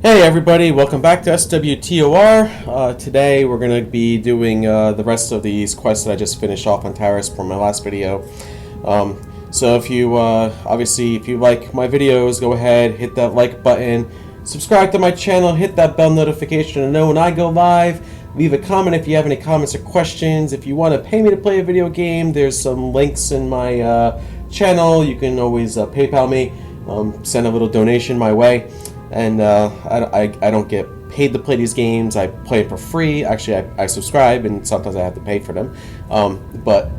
Hey everybody, welcome back to SWTOR. Today we're going to be doing the rest of these quests that I just finished off on Taris from my last video. So if you, obviously, if you like my videos, go ahead, hit that like button, subscribe to my channel, hit that bell notification to know when I go live. Leave a comment if you have any comments or questions. If you want to pay me to play a video game, there's some links in my channel. You can always PayPal me, send a little donation my way. And I don't get paid to play these games. I play it for free. Actually, I subscribe, and sometimes I have to pay for them. But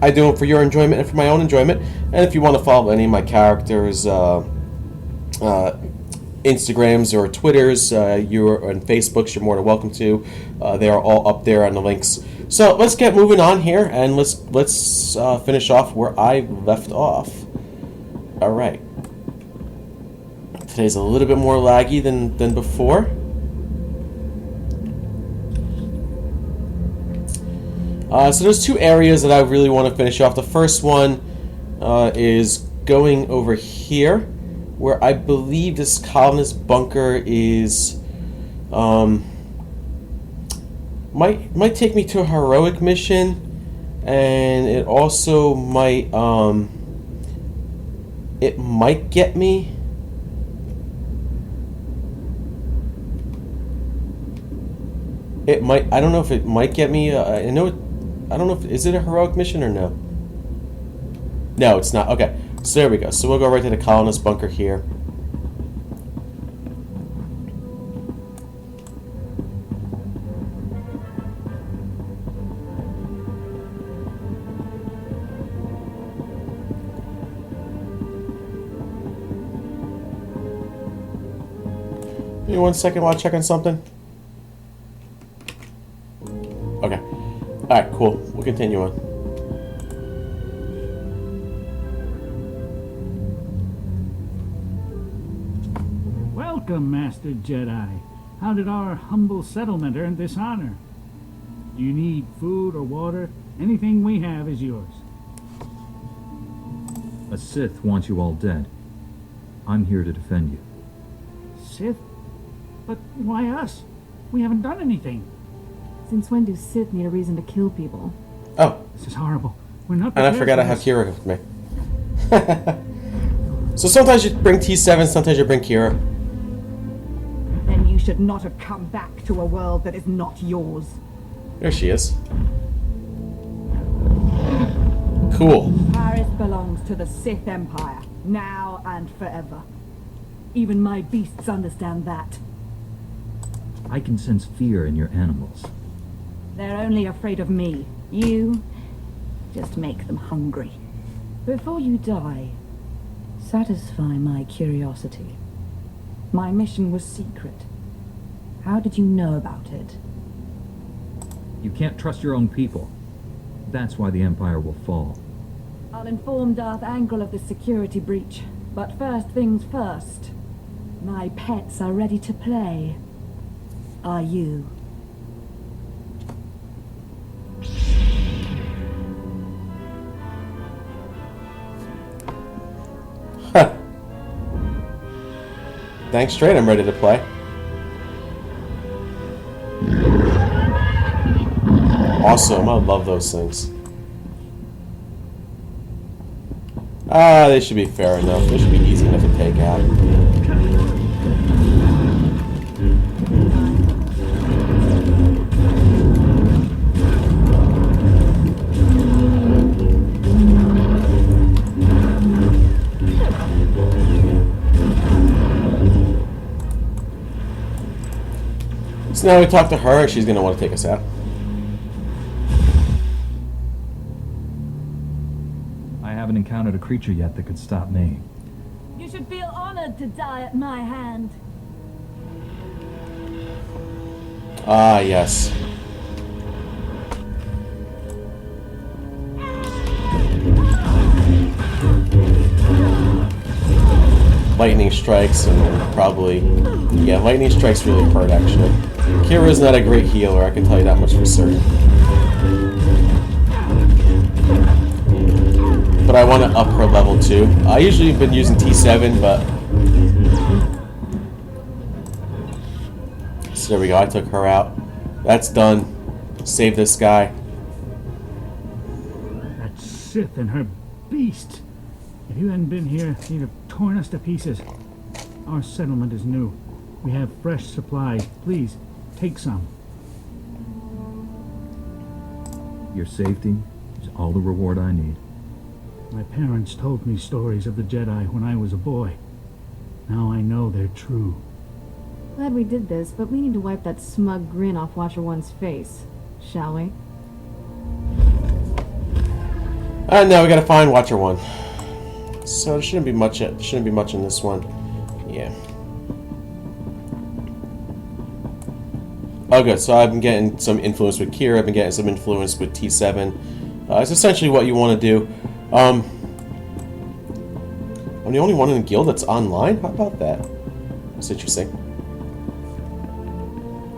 I do it for your enjoyment and for my own enjoyment. And if you want to follow any of my characters' Instagrams or Twitters, you're on Facebooks, you're more than welcome to. They are all up there on the links. So let's get moving on here, and let's finish off where I left off. All right. Today's a little bit more laggy than before. So there's two areas that I really want to finish off. The first one is going over here, where I believe this colonist bunker is might take me to a heroic mission, and it also might it might get me. It might. I don't know if it might get me. I know it. I don't know if is it a heroic mission or no. No, it's not. Okay, so there we go. So we'll go right to the colonist bunker here. Give me 1 second while I check on something. Okay. Alright, cool. We'll continue on. Welcome, Master Jedi. How did our humble settlement earn this honor? Do you need food or water? Anything we have is yours. A Sith wants you all dead. I'm here to defend you. Sith? But why us? We haven't done anything. Since when do Sith need a reason to kill people? Oh. This is horrible. We're not. And I forgot I have Kira with me. So sometimes you bring T7, sometimes you bring Kira. Then you should not have come back to a world that is not yours. There she is. Cool. Taris belongs to the Sith Empire, now and forever. Even my beasts understand that. I can sense fear in your animals. They're only afraid of me. You just make them hungry. Before you die, satisfy my curiosity. My mission was secret. How did you know about it? You can't trust your own people. That's why the Empire will fall. I'll inform Darth Angel of the security breach. But first things first. My pets are ready to play. Are you? Thanks straight, I'm ready to play. Awesome, I love those things. They should be fair enough. They should be easy enough to take out. So now we talk to her, she's going to want to take us out. I haven't encountered a creature yet that could stop me. You should feel honored to die at my hand. Ah, yes. Lightning strikes and probably... Yeah, lightning strikes really hurt, actually. Kira's not a great healer, I can tell you that much for certain. But I want to up her level too. I usually have been using T7, but So there we go. I took her out. That's done. Save this guy. That Sith and her beast. If you hadn't been here, you'd have torn us to pieces. Our settlement is new. We have fresh supplies. Please, take some. Your safety is all the reward I need. My parents told me stories of the Jedi when I was a boy. Now I know they're true. Glad we did this, but we need to wipe that smug grin off Watcher One's face. Shall we? And now we gotta find Watcher 1. So there shouldn't be much in this one. Yeah. Oh good, so I've been getting some influence with Kira, I've been getting some influence with T7. It's essentially what you want to do. I'm the only one in the guild that's online? How about that? That's interesting.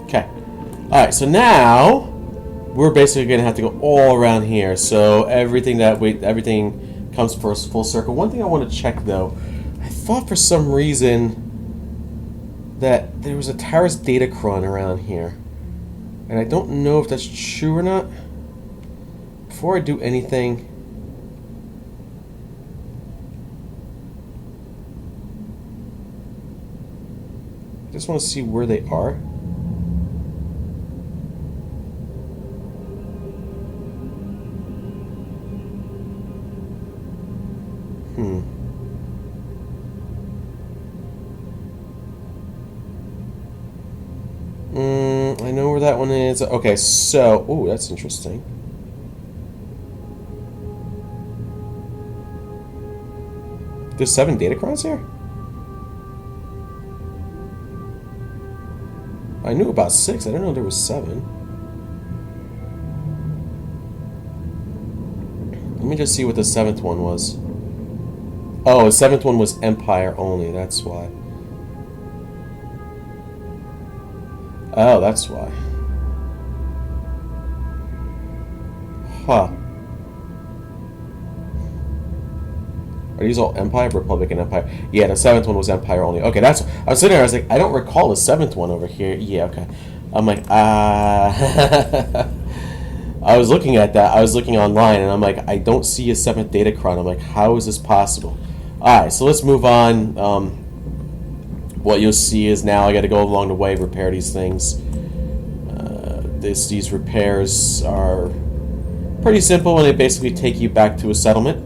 Okay. Alright, so now we're basically gonna have to go all around here. So everything comes first full circle. One thing I want to check though, I thought for some reason that there was a Taris datacron around here. And I don't know if that's true or not. Before I do anything, I just want to see where they are. I know where that one is. Okay, so... Oh, that's interesting. There's 7 datacrons here? I knew about 6. I didn't know there was 7. Let me just see what the 7th one was. Oh, the 7th one was Empire only. That's why. Oh, that's why. Huh. Are these all Empire, Republic, and Empire? Yeah, the 7th one was Empire only. Okay, that's... I was sitting there, I was like, I don't recall the 7th one over here. Yeah, okay. I'm like, I was looking at that. I was looking online, and I'm like, I don't see a 7th datacron. I'm like, how is this possible? Alright, so let's move on. What you'll see is now I got to go along the way, repair these things. These repairs are pretty simple, and they basically take you back to a settlement.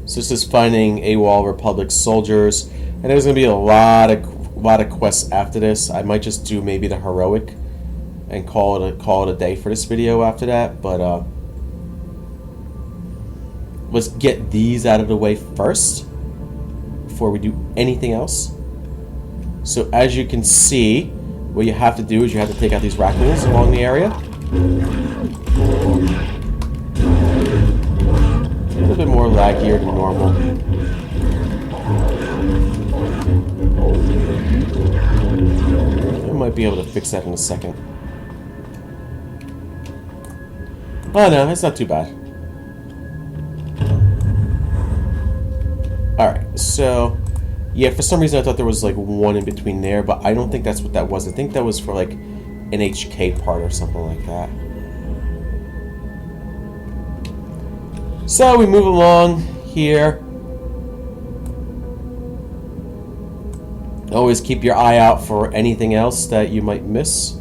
So this is finding AWOL Republic soldiers, and there's going to be a lot of quests after this. I might just do maybe the heroic and call it a day for this video after that, but let's get these out of the way first before we do anything else. So as you can see, what you have to do is you have to take out these Rakghouls along the area. A little bit more laggier than normal. I might be able to fix that in a second. Oh no, it's not too bad. Alright, so... yeah, for some reason I thought there was like one in between there, but I don't think that's what that was. I think that was for like an HK part or something like that. So we move along here. Always keep your eye out for anything else that you might miss.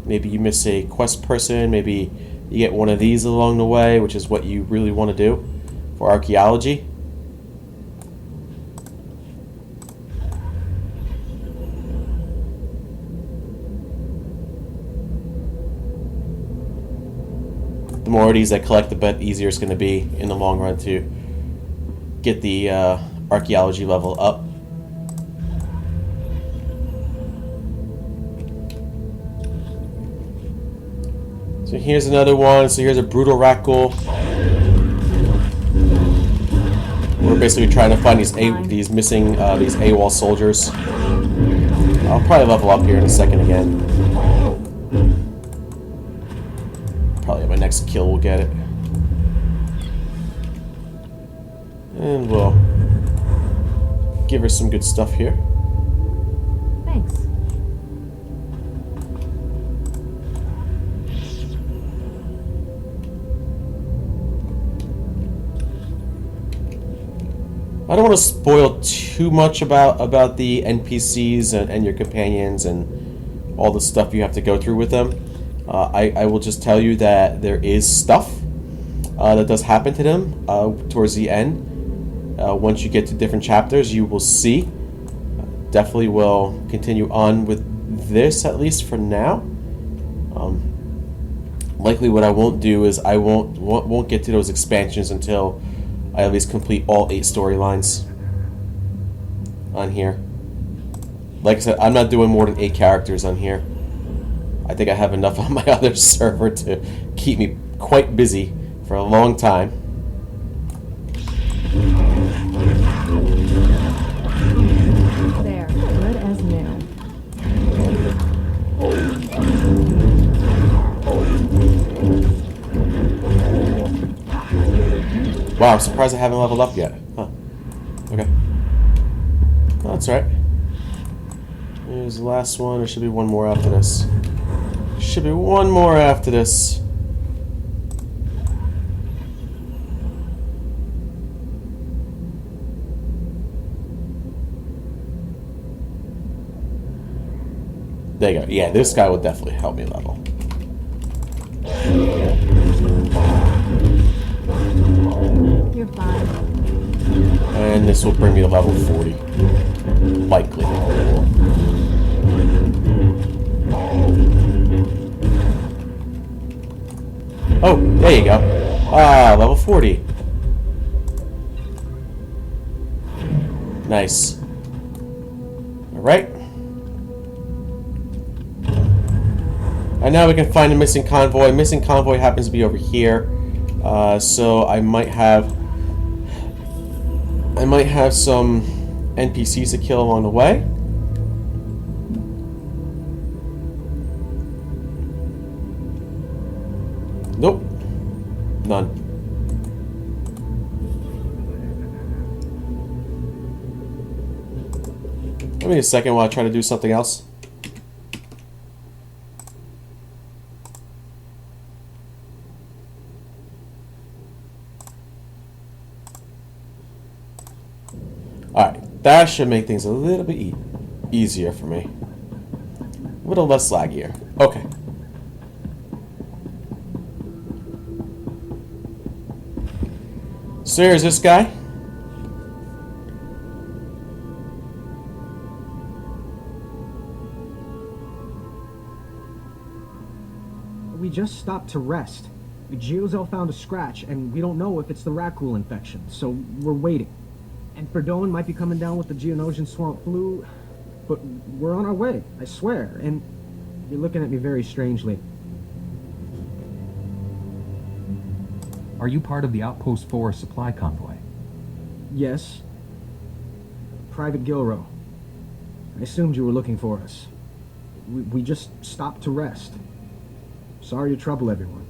Maybe you miss a quest person, maybe you get one of these along the way, which is what you really want to do for archaeology. The more of these I collect, the bit easier it's going to be in the long run to get the archaeology level up. So here's another one. So here's a brutal Rakghoul. We're basically trying to find these missing these AWOL soldiers. I'll probably level up here in a second again. Probably at my next kill we'll get it. And we'll give her some good stuff here. Thanks. I don't want to spoil too much about the NPCs and your companions and all the stuff you have to go through with them. I will just tell you that there is stuff that does happen to them towards the end. Once you get to different chapters, you will see. Definitely will continue on with this, at least for now. Likely what I won't do is I won't get to those expansions until I at least complete all 8 storylines on here. Like I said, I'm not doing more than 8 characters on here. I think I have enough on my other server to keep me quite busy for a long time. There, good as new. Wow, I'm surprised I haven't leveled up yet. Huh. Okay. Oh, that's right. Here's the last one. There should be one more after this. Should be one more after this. There you go. Yeah, this guy will definitely help me level. You're fine. And this will bring me to level 40. Likely. Oh, there you go. Ah, level 40. Nice. Alright. And now we can find the missing convoy. Missing convoy happens to be over here. So I might have some NPCs to kill along the way. Nope. None. Give me a second while I try to do something else. Alright, that should make things a little bit easier for me. A little less laggier. Okay. So here's this guy. We just stopped to rest. Giozo found a scratch, and we don't know if it's the Rakghoul infection, so we're waiting. And Verdone might be coming down with the Geonosian swamp flu, but we're on our way, I swear, and you're looking at me very strangely. Are you part of the Outpost 4 supply convoy? Yes. Private Gilrow. I assumed you were looking for us. We just stopped to rest. Sorry to trouble everyone.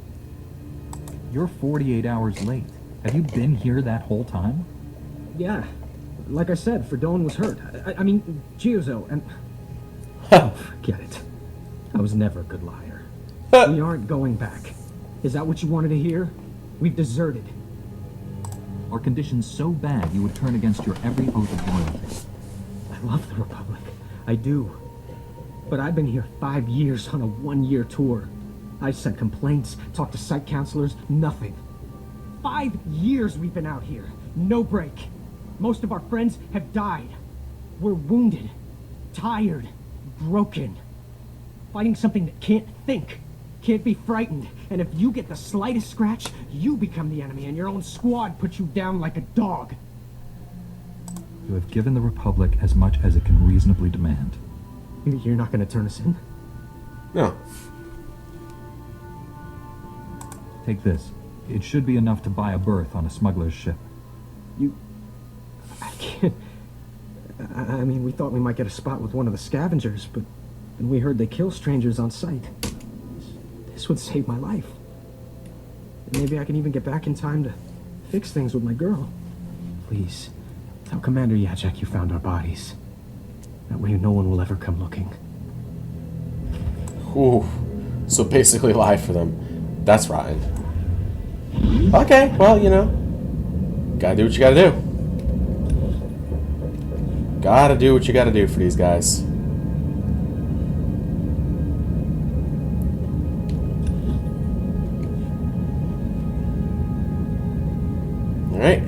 You're 48 hours late. Have you been here that whole time? Yeah. Like I said, Verdone was hurt. I mean, Giozo, and... Oh, forget it. I was never a good liar. We aren't going back. Is that what you wanted to hear? We've deserted. Are conditions so bad you would turn against your every oath of loyalty? I love the Republic. I do. But I've been here 5 years on a 1-year tour. I've sent complaints, talked to site counselors, nothing. 5 years we've been out here. No break. Most of our friends have died. We're wounded, tired, broken. Fighting something that can't think, can't be frightened. And if you get the slightest scratch, you become the enemy and your own squad puts you down like a dog. You have given the Republic as much as it can reasonably demand. You're not going to turn us in? No. Take this. It should be enough to buy a berth on a smuggler's ship. I can't... I mean, we thought we might get a spot with one of the scavengers, but then we heard they kill strangers on sight. This would save my life. And maybe I can even get back in time to fix things with my girl. Please, tell Commander Yachak you found our bodies. That way no one will ever come looking. Ooh. So basically lie for them. That's rotten. Okay, well, you know. Gotta do what you gotta do. Gotta do what you gotta do for these guys. Alright.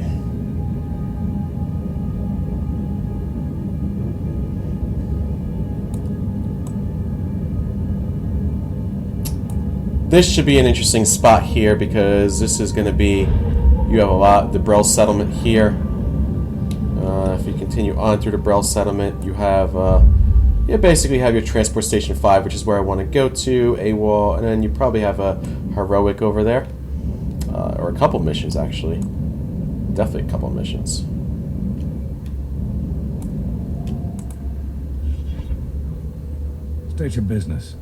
This should be an interesting spot here because this is going to be, you have a lot, the Brell settlement here. If you continue on through the Brell settlement, you have, you basically have your Transport Station 5, which is where I want to go to, AWOL, and then you probably have a Heroic over there. Or a couple missions, actually. Definitely a couple missions. State your business.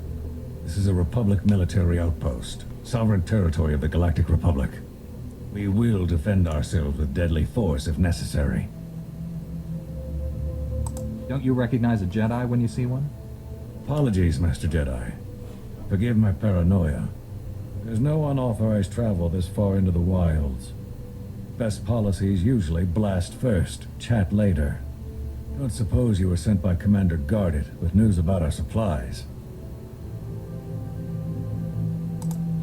This is a Republic military outpost, sovereign territory of the Galactic Republic. We will defend ourselves with deadly force if necessary. Don't you recognize a Jedi when you see one? Apologies, Master Jedi. Forgive my paranoia. There's no unauthorized travel this far into the wilds. Best policies usually blast first, chat later. Don't suppose you were sent by Commander Guarded with news about our supplies.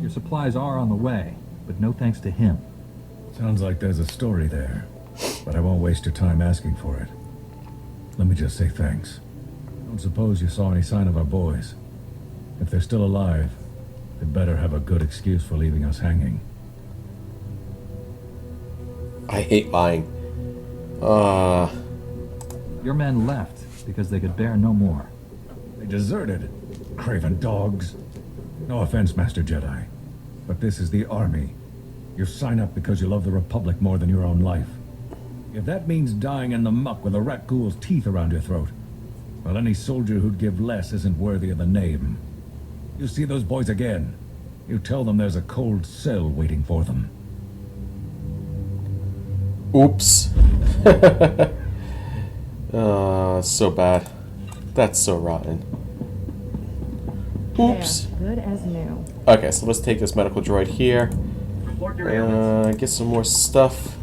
Your supplies are on the way, but no thanks to him. Sounds like there's a story there, but I won't waste your time asking for it. Let me just say thanks. Don't suppose you saw any sign of our boys. If they're still alive, they better have a good excuse for leaving us hanging. I hate lying. Your men left because they could bear no more. They deserted. Craven dogs. No offense, Master Jedi, but this is the Army. You sign up because you love the Republic more than your own life. If that means dying in the muck with a Rakghoul's teeth around your throat, well, any soldier who'd give less isn't worthy of the name. You see those boys again, you tell them there's a cold cell waiting for them. Oops. So bad. That's so rotten. Oops. There, good as new. Okay, so let's take this medical droid here. Get some more stuff.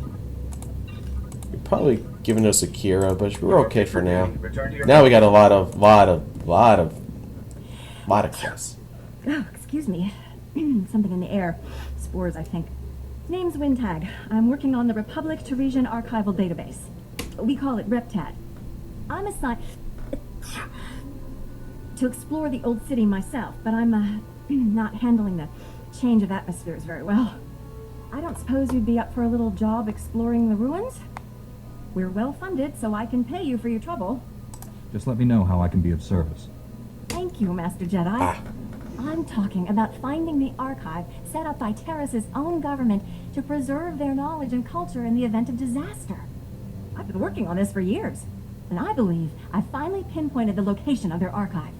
You're probably giving us a Kira, but we're okay for now. Now we got a lot of class. Oh, excuse me. Something in the air. Spores, I think. Name's Wintag. I'm working on the Republic Teresian Archival Database. We call it RepTad. I'm assigned to explore the old city myself, but I'm not handling the change of atmospheres very well. I don't suppose you'd be up for a little job exploring the ruins? We're well funded, so I can pay you for your trouble. Just let me know how I can be of service. Thank you, Master Jedi. I'm talking about finding the archive set up by Taris's own government to preserve their knowledge and culture in the event of disaster. I've been working on this for years, and I believe I finally pinpointed the location of their archive.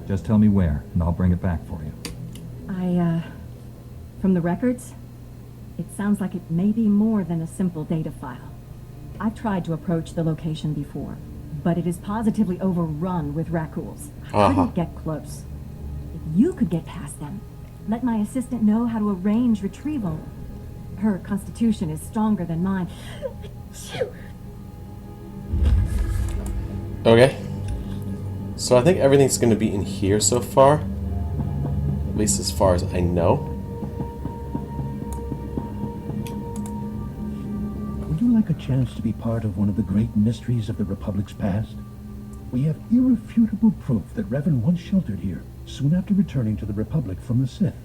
Just tell me where, and I'll bring it back for you. From the records, it sounds like it may be more than a simple data file. I've tried to approach the location before, but it is positively overrun with Rakghouls. I couldn't get close. If you could get past them, let my assistant know how to arrange retrieval. Her constitution is stronger than mine. Okay. So I think everything's going to be in here so far. At least as far as I know. Would you like a chance to be part of one of the great mysteries of the Republic's past? We have irrefutable proof that Revan once sheltered here, soon after returning to the Republic from the Sith.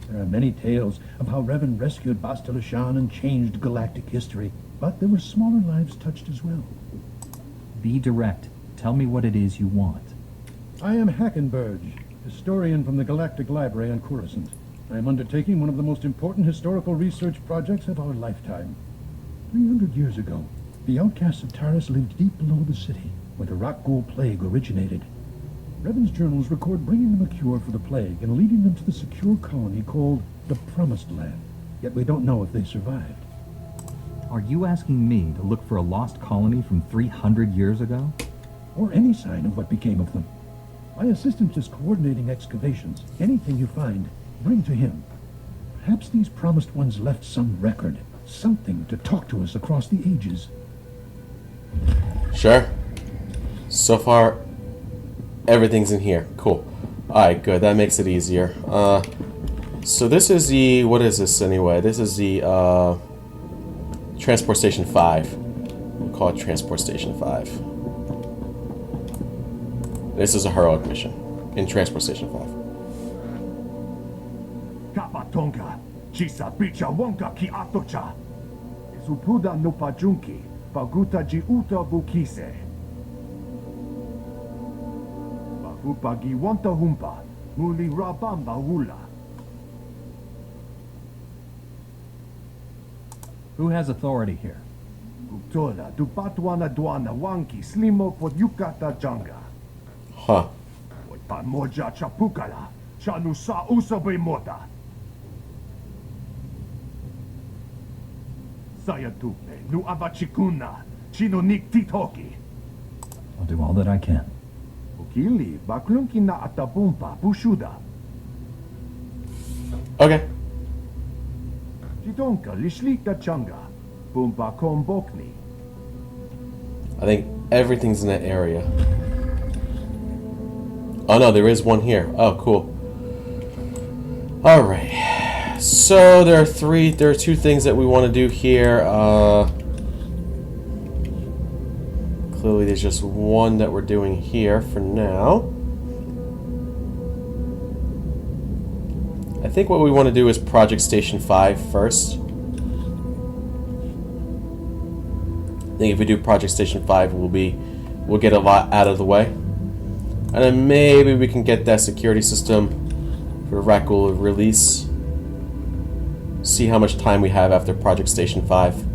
There are many tales of how Revan rescued Bastila Shan and changed galactic history, but there were smaller lives touched as well. Be direct. Tell me what it is you want. I am Hackenberg, historian from the Galactic Library on Coruscant. I am undertaking one of the most important historical research projects of our lifetime. 300 years ago, the outcasts of Taris lived deep below the city, where the Rakghoul plague originated. Revan's journals record bringing them a cure for the plague and leading them to the secure colony called the Promised Land. Yet we don't know if they survived. Are you asking me to look for a lost colony from 300 years ago? Or any sign of what became of them. My assistant is coordinating excavations. Anything you find, bring to him. Perhaps these promised ones left some record, something to talk to us across the ages. Sure. So far, everything's in here. Cool. Alright, good. That makes it easier. So this is the... What is this anyway? This is the, Transport Station 5. We'll call it Transport Station 5. This is a heroic mission in Transport Station 5. Kapatonga, chisa bicha wonka ki atocha. Isupuda no pajunki, paguta ji uta bukise. Bahupagi wanta humpa, muli rabamba hula. Who has authority here? Uktola dupatwana duana wanki slimo pod yukata janga. Huh. Pamoja chapukala, chanusa usabe mota. Sayatupe, nu avachikuna, chino nik titoki. I'll do all that I can. Ukili, baklunki na atapumpa, pushuda. Okay. Chitonka, lishlika changa, pumpa kombokni. I think everything's in that area. Oh no, there is one here. Oh, cool. Alright. So there are two things that we want to do here. Clearly there's just one that we're doing here for now. I think what we want to do is Project Station 5 first. I think if we do Project Station 5, we'll get a lot out of the way. And then maybe we can get that security system for Rakghoul Release. See how much time we have after Project Station 5.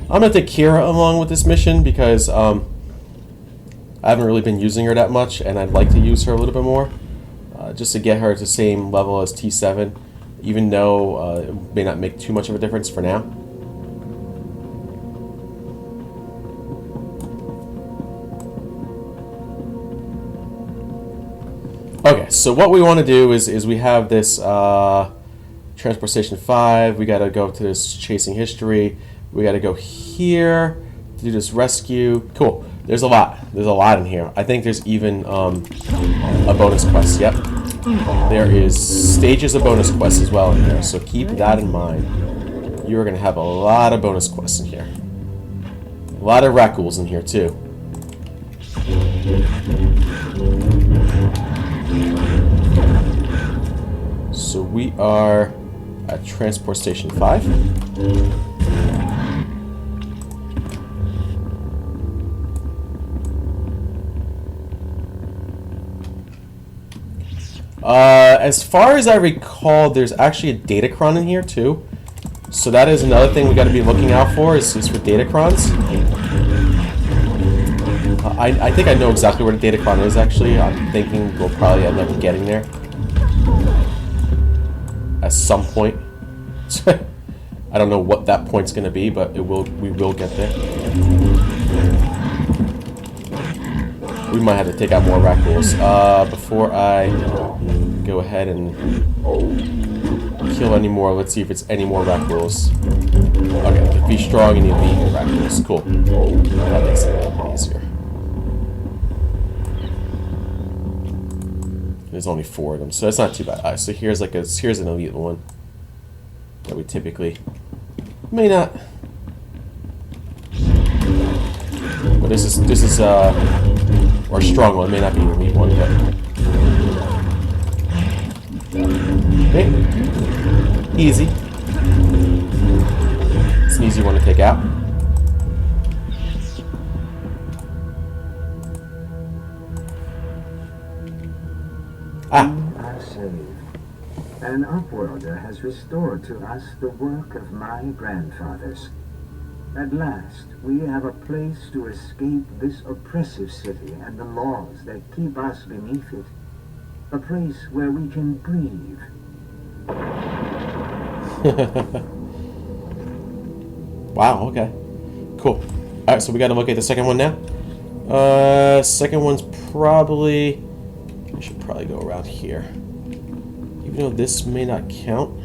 I'm gonna take Kira along with this mission because I haven't really been using her that much, and I'd like to use her a little bit more, just to get her to the same level as T7, even though it may not make too much of a difference for now. Okay, so what we want to do is we have this Transport Station 5, we gotta go to this Chasing History, we gotta go here to do this rescue. Cool. There's a lot in here. I think there's even a bonus quest. Yep. There is stages of bonus quests as well in here, so keep that in mind. You are going to have a lot of bonus quests in here. A lot of Rakghouls in here too. So we are at Transport Station 5. As far as I recall, there's actually a datacron in here too. So that is another thing we got to be looking out for, is for datacrons. I think I know exactly where the datacron is actually. I'm thinking we'll probably end up getting there at some point. I don't know what that point's going to be, but we will get there. We might have to take out more Rakghouls. Before I go ahead and kill any more, let's see if it's any more Rakghouls. Okay, to be strong, you need to be Rakghouls. Cool. That makes it a little bit easier. There's only 4 of them, so that's not too bad. Alright, so here's an elite one that we typically may not. But this is or a strong one, may not be an elite one, but okay. Easy. It's an easy one to take out. Ah. An Upworlder has restored to us the work of my grandfathers. At last, we have a place to escape this oppressive city and the laws that keep us beneath it. A place where we can breathe. Wow, okay. Cool. Alright, so we gotta look at the second one now. Second one's probably... I should probably go around here. Even though this may not count.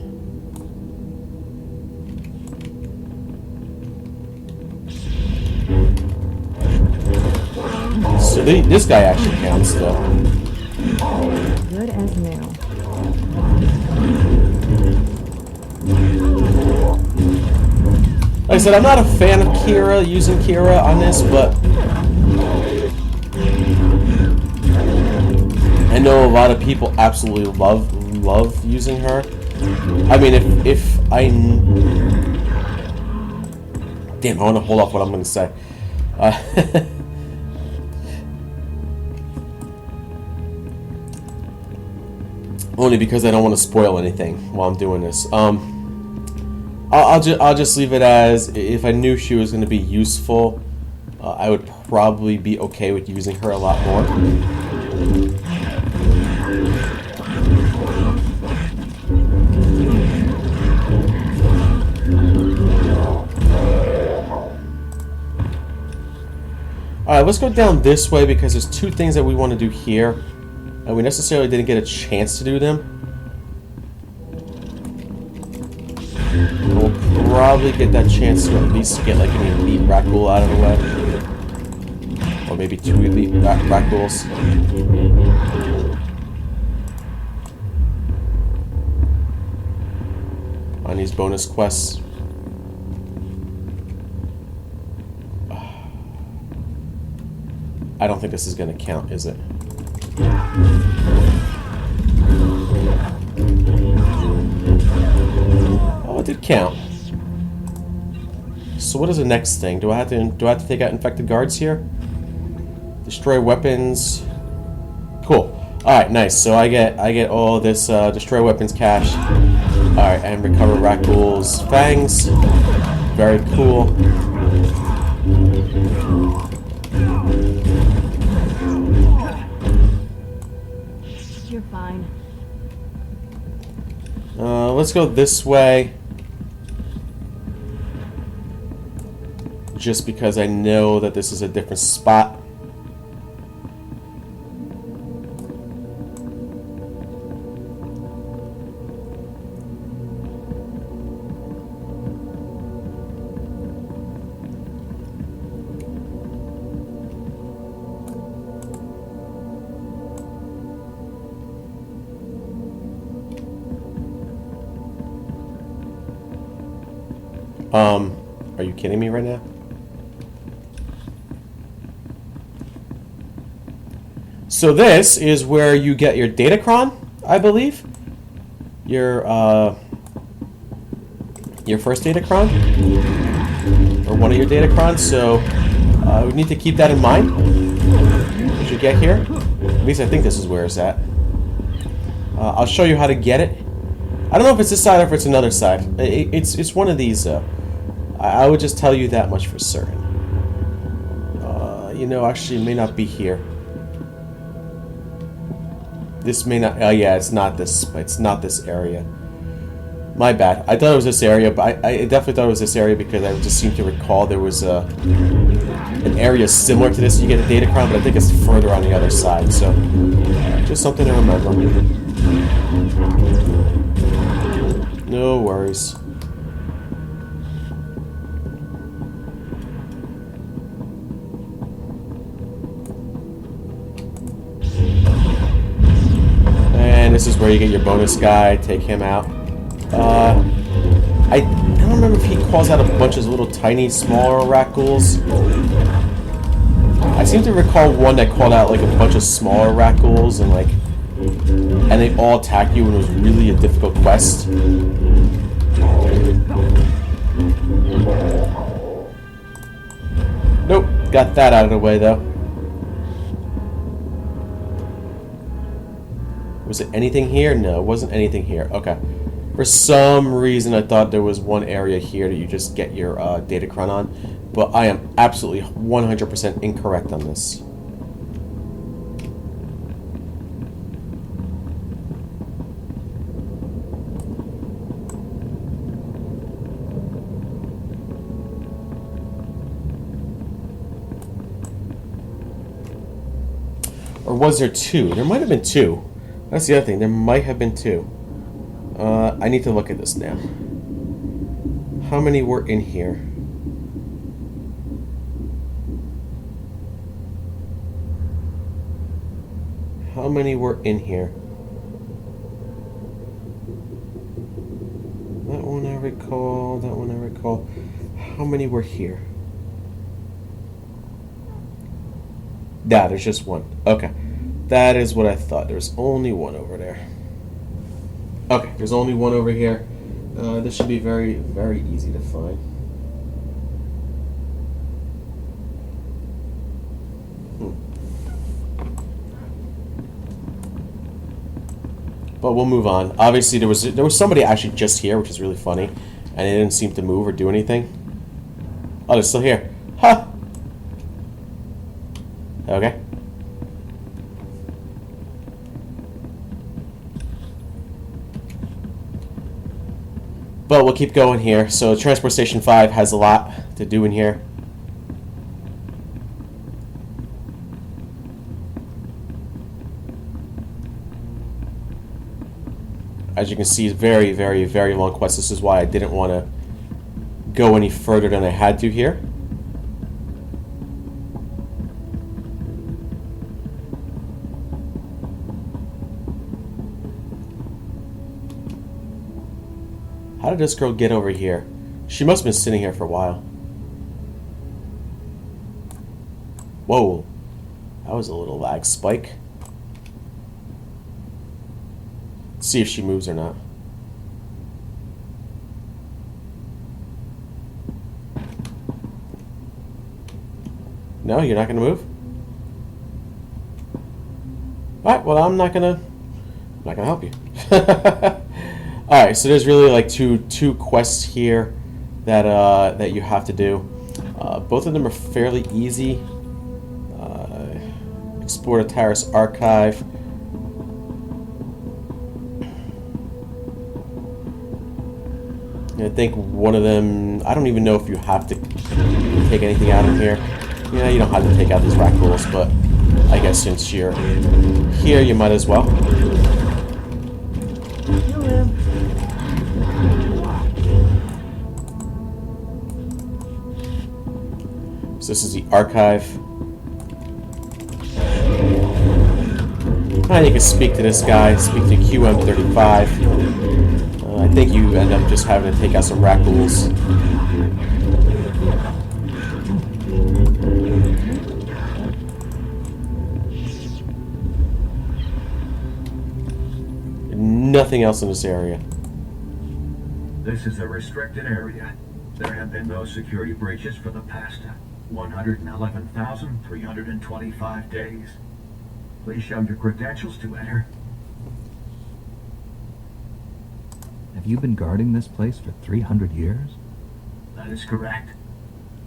So this guy actually counts, though. Good as new. Like I said, I'm not a fan of Kira, using Kira on this, but I know a lot of people absolutely love using her. I mean, if I... Damn, I want to hold off what I'm going to say. Only because I don't want to spoil anything while I'm doing this. I'll just leave it as, if I knew she was going to be useful, I would probably be okay with using her a lot more. Alright, let's go down this way because there's two things that we want to do here. And we necessarily didn't get a chance to do them. We'll probably get that chance to at least get like an elite Rakghoul out of the way. Or maybe two elite Rakghouls. On these bonus quests. I don't think this is going to count, is it? Oh, it did count. So what is the next thing? Do I have to take out infected guards here? Destroy weapons. Cool. All right, nice. So I get all this destroy weapons cash. All right, and recover Rakghoul's fangs. Very cool. You're fine. Let's go this way. Just because I know that this is a different spot. Are you kidding me right now? So this is where you get your datacron, I believe. Your first datacron, or one of your datacrons. So we need to keep that in mind as you get here. At least I think this is where it's at. I'll show you how to get it. I don't know if it's this side or if it's another side. It's one of these. I would just tell you that much for certain. You know, actually, it may not be here. This may not. Oh yeah, it's not this. It's not this area. My bad. I thought it was this area, but I definitely thought it was this area because I just seem to recall there was an area similar to this. You get a datacron, but I think it's further on the other side. So, just something to remember. No worries. And this is where you get your bonus guy, take him out. I don't remember if he calls out a bunch of little tiny, smaller Rakghouls. I seem to recall one that called out like a bunch of smaller Rakghouls and they all attack you and it was really a difficult quest. Nope, got that out of the way though. Was it anything here? No, it wasn't anything here. Okay. For some reason, I thought there was one area here that you just get your datacron on, but I am absolutely 100% incorrect on this. Or was there two? There might have been two. That's the other thing. There might have been two. I need to look at this now. How many were in here? How many were in here? That one I recall. That one I recall. How many were here? Yeah, there's just one. Okay. That is what I thought. There's only one over there. Okay, there's only one over here. This should be very, very easy to find. But we'll move on. Obviously, there was somebody actually just here, which is really funny, and they didn't seem to move or do anything. Oh, they're still here. Ha! Okay. But we'll keep going here. So Transport Station 5 has a lot to do in here. As you can see, very, very, very long quest. This is why I didn't want to go any further than I had to here. How did this girl get over here? She must have been sitting here for a while. Whoa. That was a little lag spike. Let's see if she moves or not. No, you're not going to move? Alright, well, I'm not going to help you. Alright, so there's really like two quests here that that you have to do. Both of them are fairly easy. Explore the Taris archive. I think one of them, I don't even know if you have to take anything out of here. Yeah, you don't have to take out these Rakghouls, but I guess since you're here, you might as well. So this is the archive. And you can speak to this guy, speak to QM35. I think you end up just having to take out some Rakghouls. Nothing else in this area. This is a restricted area. There have been no security breaches for the past 111,325 days. Please show your credentials to enter. Have you been guarding this place for 300 years? That is correct.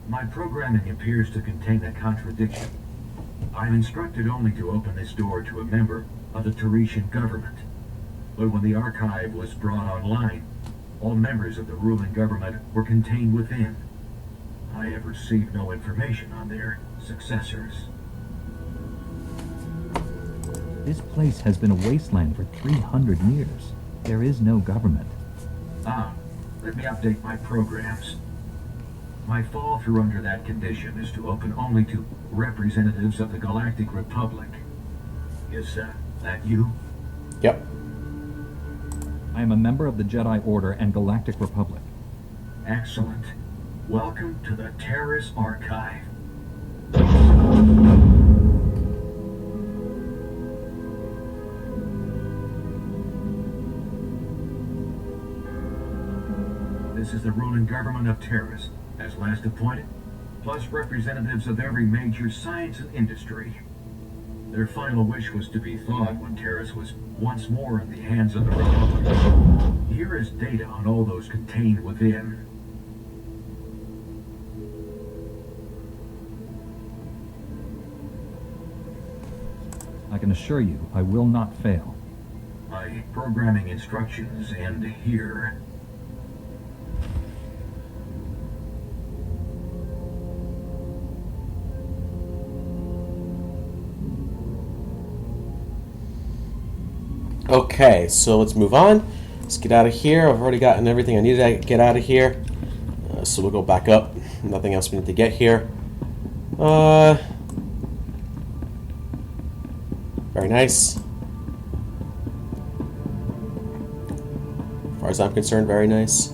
My programming appears to contain a contradiction. I'm instructed only to open this door to a member of the Tarisian government. But when the archive was brought online, all members of the ruling government were contained within. I have received no information on their successors. This place has been a wasteland for 300 years. There is no government. Let me update my programs. My fall through under that condition is to open only to representatives of the Galactic Republic. Is that you? Yep. I am a member of the Jedi Order and Galactic Republic. Excellent. Welcome to the Taris Archive. This is the ruling government of Taris, as last appointed, plus representatives of every major science and industry. Their final wish was to be thawed when Taris was once more in the hands of the Republic. Here is data on all those contained within. I can assure you, I will not fail. My programming instructions end here. Okay, so let's move on. Let's get out of here. I've already gotten everything I needed to get out of here. So we'll go back up. Nothing else we need to get here. Very nice. As far as I'm concerned, very nice.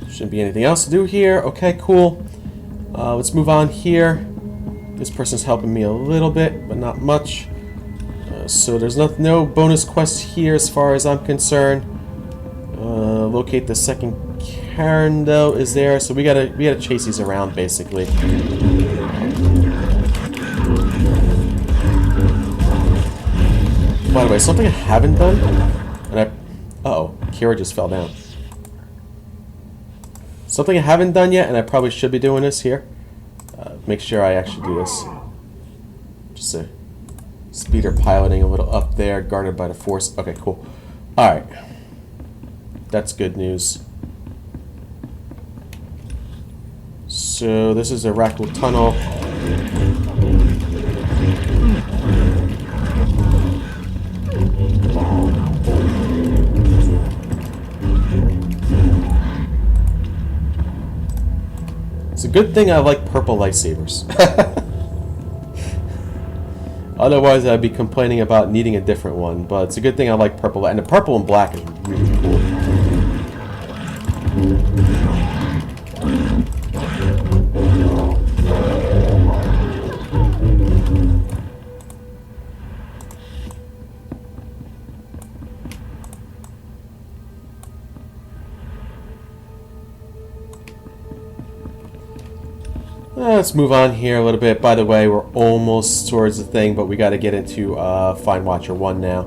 Shouldn't be anything else to do here. Okay, cool. Let's move on here. This person's helping me a little bit, but not much. So there's no bonus quests here as far as I'm concerned. Locate the second Karen though is there, so we gotta chase these around basically. By the way, something I haven't done, and uh-oh, Kira just fell down. Something I haven't done yet, and I probably should be doing this here. Make sure I actually do this. Just a speeder piloting a little up there, guarded by the Force. Okay, cool. Alright. That's good news. So, this is a Rakghoul tunnel. It's a good thing I like purple lightsabers. Otherwise, I'd be complaining about needing a different one. But it's a good thing I like purple. And the purple and black is really cool. Let's move on here a little bit. By the way, we're almost towards the thing, but we got to get into Find Watcher 1 now.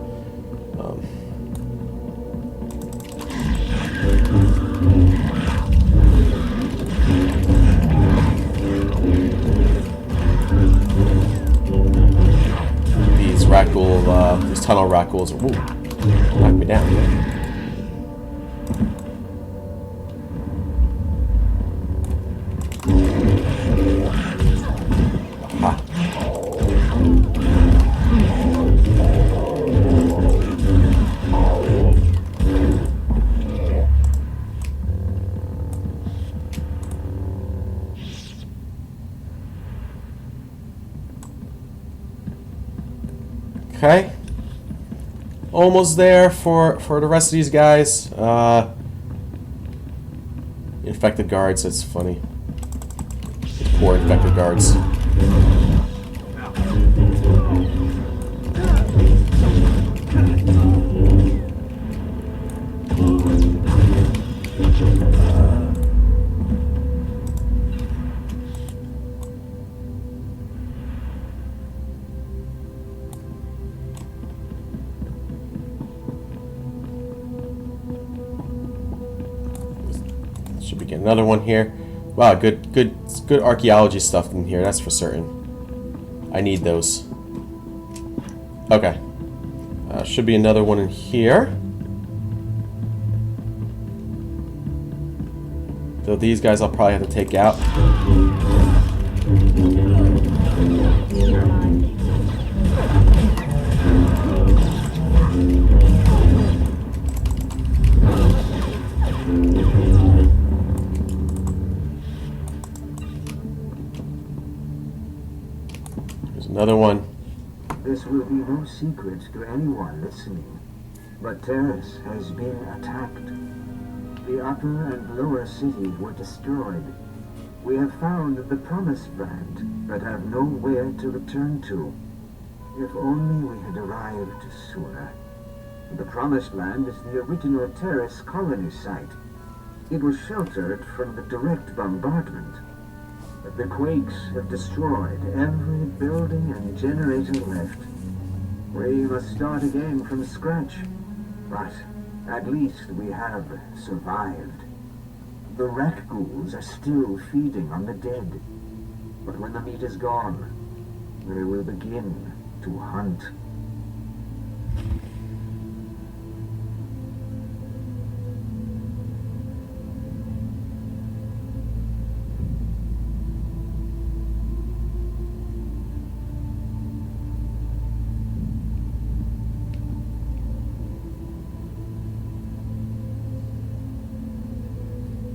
These Rakghoul, these tunnel Rakghouls are knock me down. Okay, almost there for the rest of these guys. Infected guards, that's funny. Poor infected guards. Should we get another one here? Wow, good archaeology stuff in here, that's for certain. I need those. Okay. Should be another one in here. Though these guys I'll probably have to take out. There's another one. This will be no secret to anyone listening, but Taris has been attacked. The upper and lower cities were destroyed. We have found the Promised Land, but have nowhere to return to. If only we had arrived sooner. The Promised Land is the original Taris colony site. It was sheltered from the direct bombardment. But the quakes have destroyed every building and generator left. We must start again from scratch. But at least we have survived. The Rakghouls are still feeding on the dead. But when the meat is gone, they will begin to hunt.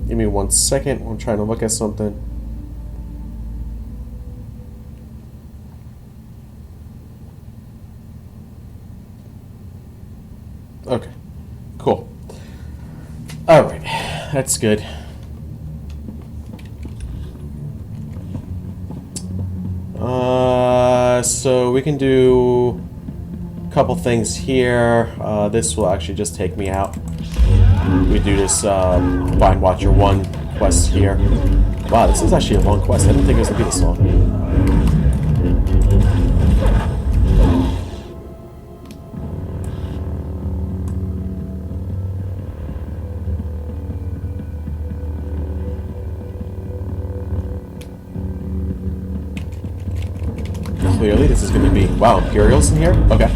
Give me 1 second. I'm trying to look at something. Okay. Cool. Alright. That's good. So we can do a couple things here. This will actually just take me out. We do this Find Watcher 1 quest here. Wow, this is actually a long quest. I didn't think it was going to be this long. Clearly, this is going to be... Wow, Imperials in here? Okay.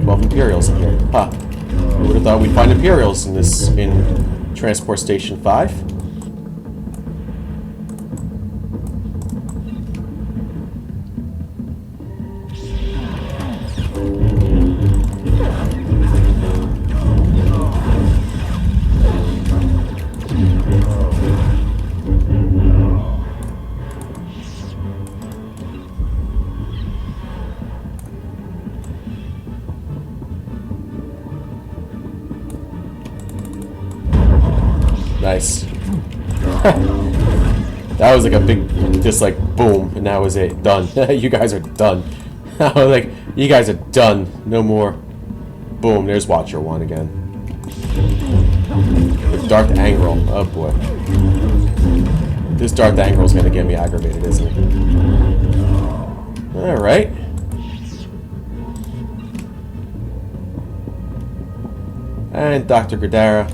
12 Imperials in here. Huh. Who would have thought we'd find Imperials in this... in Transport Station 5? Nice. That was like a big, just like boom, and that was it. Done. You guys are done. I was like, you guys are done. No more. Boom. There's Watcher 1 again. With Darth Angrel. Oh boy. This Darth Angrel's gonna get me aggravated, isn't he? All right. And Dr. Gadara.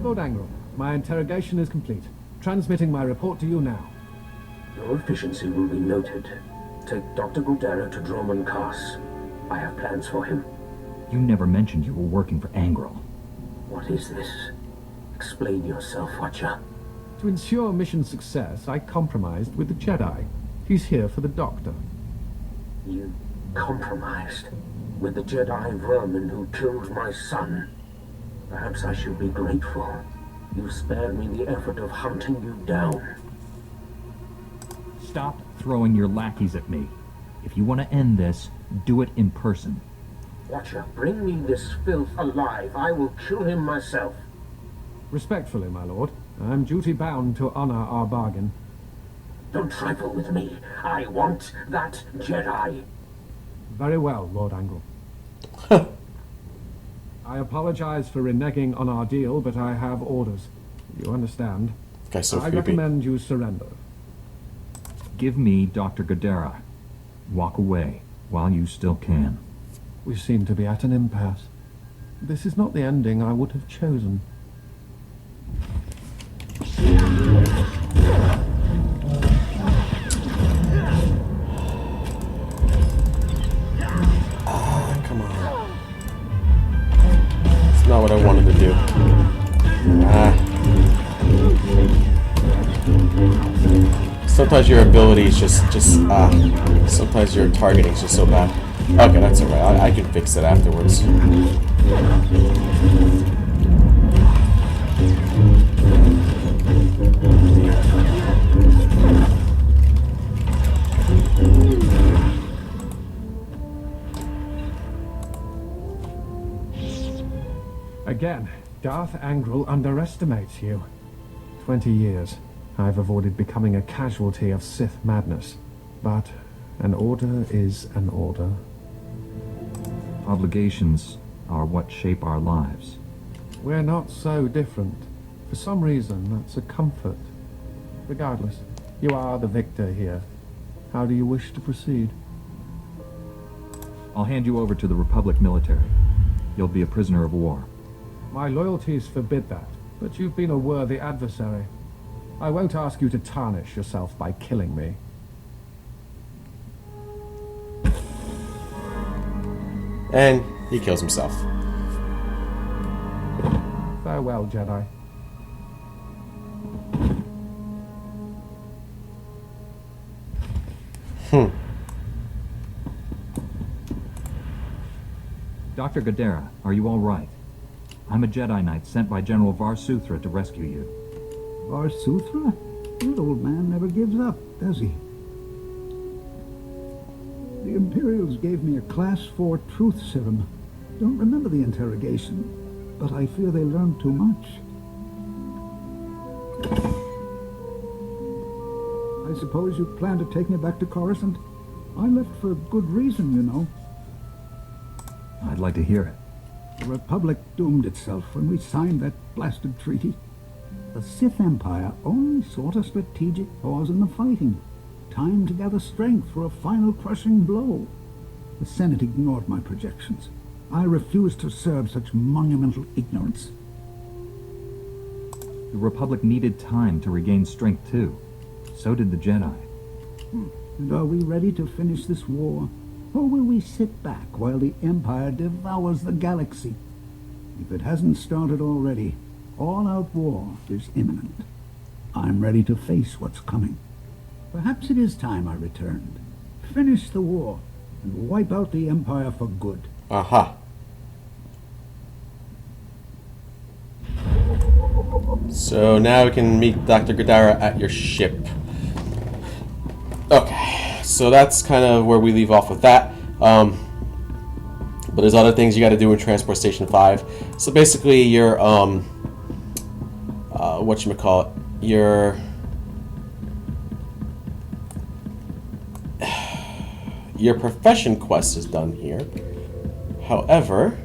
Lord Angrel, my interrogation is complete. Transmitting my report to you now. Your efficiency will be noted. Take Dr. Gadara to Droman Kaas. I have plans for him. You never mentioned you were working for Angrel. What is this? Explain yourself, Watcher. To ensure mission success, I compromised with the Jedi. He's here for the Doctor. You compromised with the Jedi vermin who killed my son. Perhaps I should be grateful. You spared me the effort of hunting you down. Stop throwing your lackeys at me. If you want to end this, do it in person. Watcher, bring me this filth alive. I will kill him myself. Respectfully, my lord, I'm duty-bound to honor our bargain. Don't trifle with me. I want that Jedi. Very well, Lord Angrel. I apologize for reneging on our deal, but I have orders. You understand? Guy's so I creepy. recommend you surrender. Give me Dr. Gadara. Walk away while you still can. We seem to be at an impasse. This is not the ending I would have chosen. Come on. It's not what I wanted to do. Sometimes your ability is just sometimes your targeting is just so bad. Okay, that's alright. I can fix it afterwards. Again, Darth Angral underestimates you. 20 years. I've avoided becoming a casualty of Sith madness. But an order is an order. Obligations are what shape our lives. We're not so different. For some reason, that's a comfort. Regardless, you are the victor here. How do you wish to proceed? I'll hand you over to the Republic military. You'll be a prisoner of war. My loyalties forbid that, but you've been a worthy adversary. I won't ask you to tarnish yourself by killing me. And he kills himself. Farewell, Jedi. Dr. Gadara, are you all right? I'm a Jedi Knight sent by General SWTOR to rescue you. SWTOR? That old man never gives up, does he? The Imperials gave me a Class 4 truth serum. Don't remember the interrogation, but I fear they learned too much. I suppose you plan to take me back to Coruscant? I left for good reason, you know. I'd like to hear it. The Republic doomed itself when we signed that blasted treaty. The Sith Empire only sought a strategic pause in the fighting. Time to gather strength for a final crushing blow. The Senate ignored my projections. I refused to serve such monumental ignorance. The Republic needed time to regain strength too. So did the Jedi. And are we ready to finish this war? Or will we sit back while the Empire devours the galaxy? If it hasn't started already, all-out war is imminent. I'm ready to face what's coming. Perhaps it is time I returned. Finish the war and wipe out the Empire for good. Aha. So now we can meet Dr. Gadara at your ship. Okay, so that's kind of where we leave off with that. But there's other things you got to do in Transport Station 5. So basically, your whatchamacallit, your profession quest is done here. However,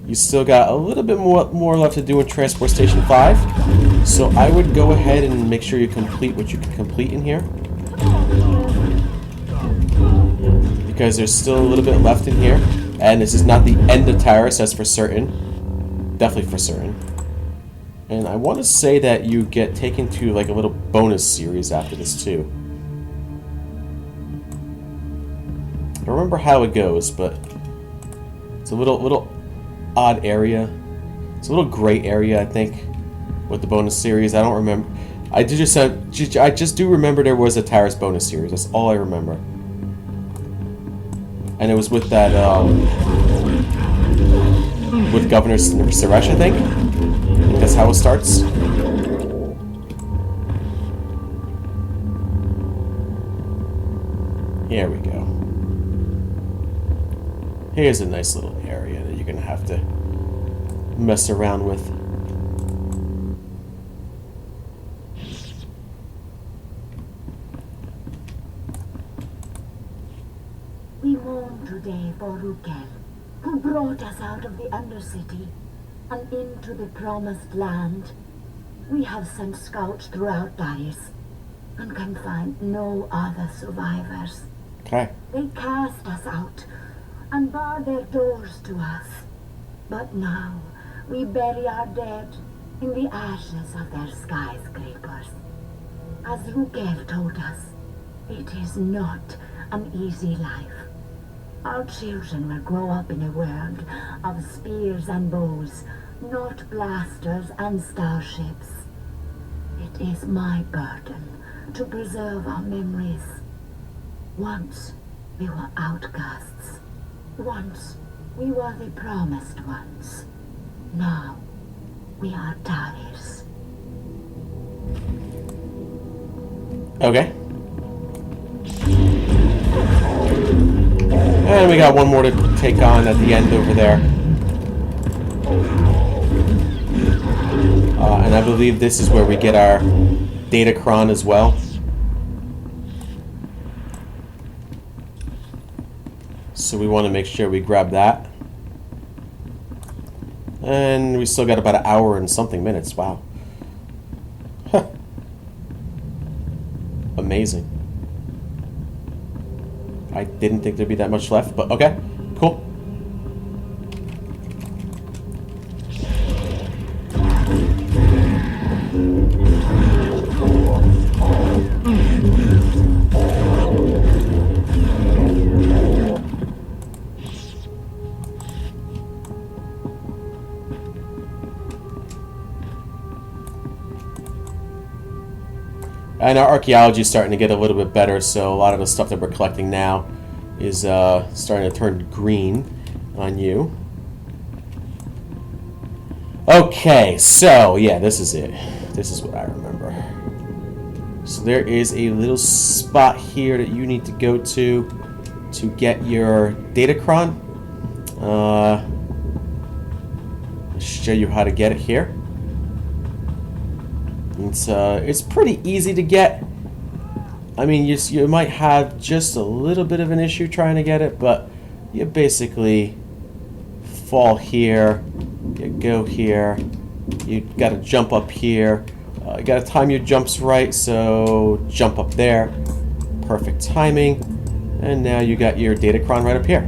you still got a little bit more left to do in Transport Station 5. So I would go ahead and make sure you complete what you can complete in here, because there's still a little bit left in here, and this is not the end of Taris, that's for certain. Definitely for certain. And I want to say that you get taken to like a little bonus series after this too. I don't remember how it goes, but it's a little odd area. It's a little gray area, I think, with the bonus series. I don't remember. I just do remember there was a Taris bonus series. That's all I remember. And it was with that, with Governor Suresh, I think. That's how it starts. Here we go. Here's a nice little area that you're gonna have to mess around with. We mourn today for Rakghoul, who brought us out of the Undercity and into the Promised Land. We have sent scouts throughout Taris and can find no other survivors. Okay. They cast us out and barred their doors to us. But now we bury our dead in the ashes of their skyscrapers. As Rakghoul told us, it is not an easy life. Our children will grow up in a world of spears and bows, not blasters and starships. It is my burden to preserve our memories. Once we were outcasts. Once we were the promised ones. Now we are Taris. Okay. And we got one more to take on at the end over there. And I believe this is where we get our datacron as well. So we want to make sure we grab that. And we still got about an hour and something minutes. Wow. Huh. Amazing. I didn't think there'd be that much left, but okay. Cool. And our archaeology is starting to get a little bit better, so a lot of the stuff that we're collecting now is starting to turn green on you. Okay, so yeah, this is it. This is what I remember. So there is a little spot here that you need to go to get your datacron. I'll show you how to get it here. It's pretty easy to get. I mean, you might have just a little bit of an issue trying to get it, but you basically fall here, you go here, you got to jump up here. You got to time your jumps right, so jump up there. Perfect timing. And now you got your datacron right up here.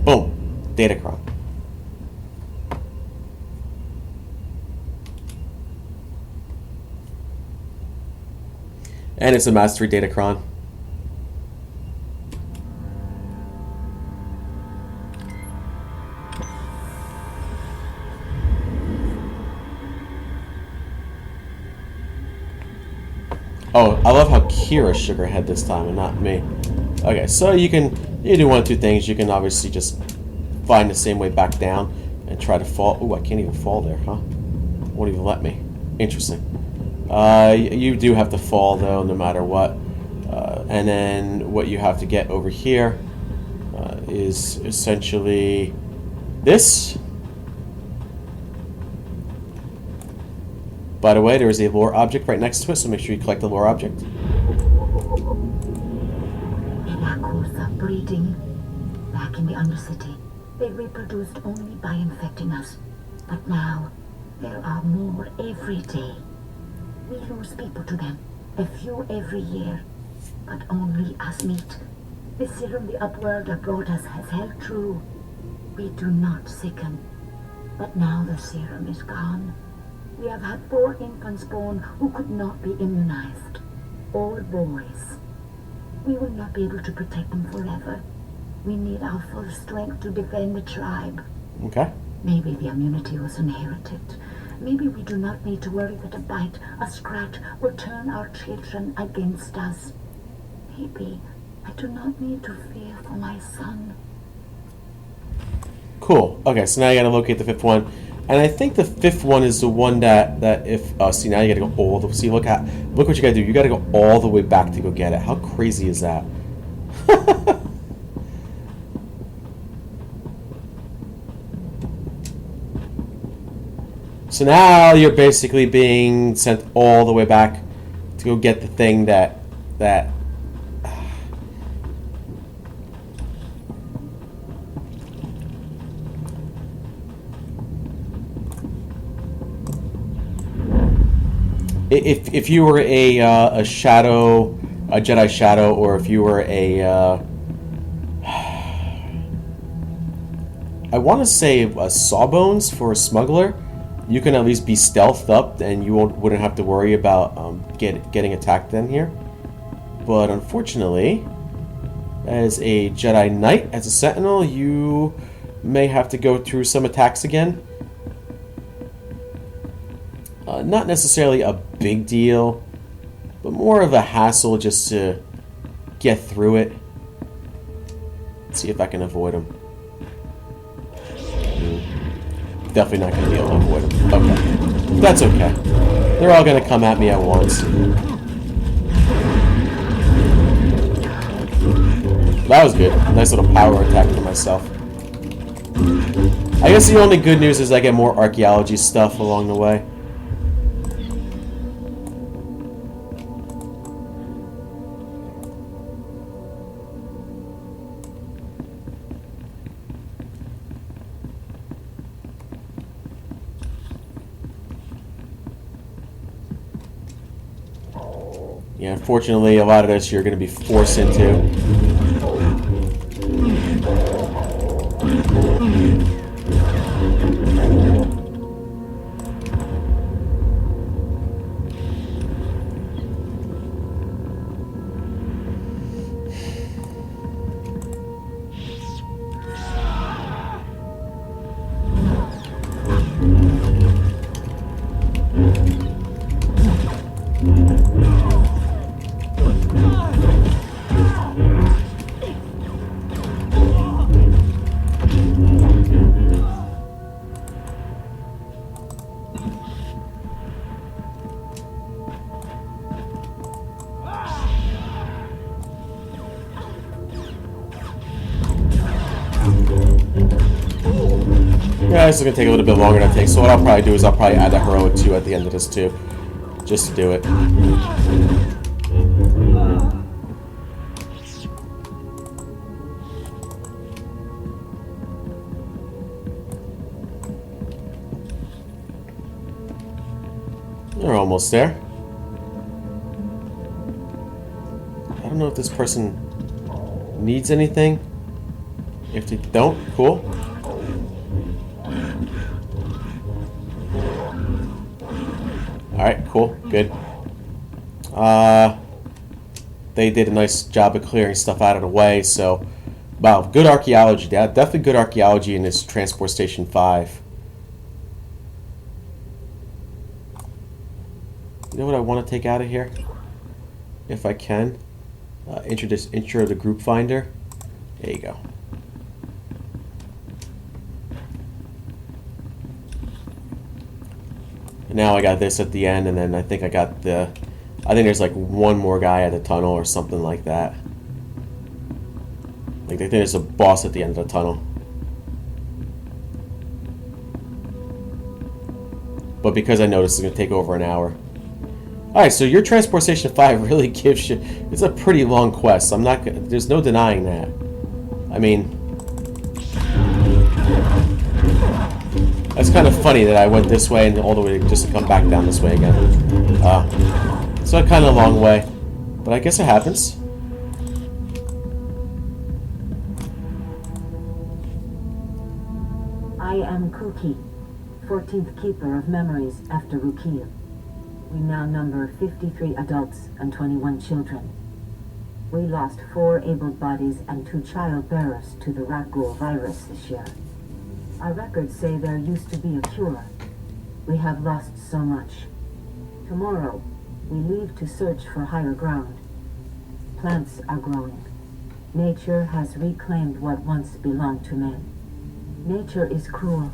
Boom. Datacron. And it's a mastery datacron. Oh, I love how Kira's sugarhead this time and not me. Okay, so you do one of two things. You can obviously just find the same way back down and try to fall. Ooh, I can't even fall there, huh? Won't even let me. Interesting. You do have to fall though, no matter what. And then what you have to get over here is essentially this. By the way, there is a lore object right next to it, so make sure you collect the lore object. The Rakghouls are breeding back in the Undercity. They reproduced only by infecting us. But now, there are more every day. We lose people to them, a few every year, but only as meat. The serum the Upworlder brought us has held true. We do not sicken. But now the serum is gone. We have had 4 infants born who could not be immunized. All boys. We will not be able to protect them forever. We need our full strength to defend the tribe. Okay. Maybe the immunity was inherited. Maybe we do not need to worry that a bite, a scratch, will turn our children against us. Maybe I do not need to fear for my son. Cool. Okay, so now you gotta locate the 5th one. And I think the 5th one is the one that if... see, now you gotta go all the... See, look what you gotta do. You gotta go all the way back to go get it. How crazy is that? So now you're basically being sent all the way back to go get the thing that if you were a shadow, a Jedi shadow, or if you were a I want to say a Sawbones for a smuggler, you can at least be stealthed up and you wouldn't have to worry about getting attacked in here. But unfortunately, as a Jedi Knight, as a Sentinel, you may have to go through some attacks again. Not necessarily a big deal, but more of a hassle just to get through it. Let's see if I can avoid them. Definitely not going to be able to avoid them. Okay. That's okay. They're all going to come at me at once. That was good. Nice little power attack for myself. I guess the only good news is I get more archaeology stuff along the way. Yeah, unfortunately, a lot of this you're going to be forced into. Yeah, this is going to take a little bit longer than I think, so what I'll probably do is I'll probably add a heroic 2 at the end of this too, just to do it. We're almost there. I don't know if this person needs anything. If they don't, cool. Alright, cool, good. They did a nice job of clearing stuff out of the way, so... Wow, good archaeology. Definitely good archaeology in this Transport Station 5. You know what I want to take out of here? If I can. Intro the group finder. There you go. And now I got this at the end, and then I think I got the... I think there's like one more guy at the tunnel or something like that. Like, I think there's a boss at the end of the tunnel. But because I know this is going to take over an hour. Alright, so your Transport Station 5 really gives you... It's a pretty long quest. I'm not... There's no denying that. I mean... It's kind of funny that I went this way and all the way just to come back down this way again. So a kind of long way. But I guess it happens. I am Kuki, 14th Keeper of Memories after Rukia. We now number 53 adults and 21 children. We lost 4 able bodies and 2 child bearers to the Rakghoul virus this year. Our records say there used to be a cure. We have lost so much. Tomorrow, we leave to search for higher ground. Plants are growing. Nature has reclaimed what once belonged to men. Nature is cruel.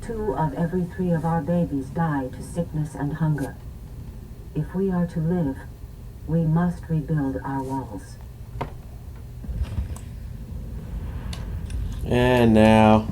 2 of every 3 of our babies die to sickness and hunger. If we are to live, we must rebuild our walls. And now...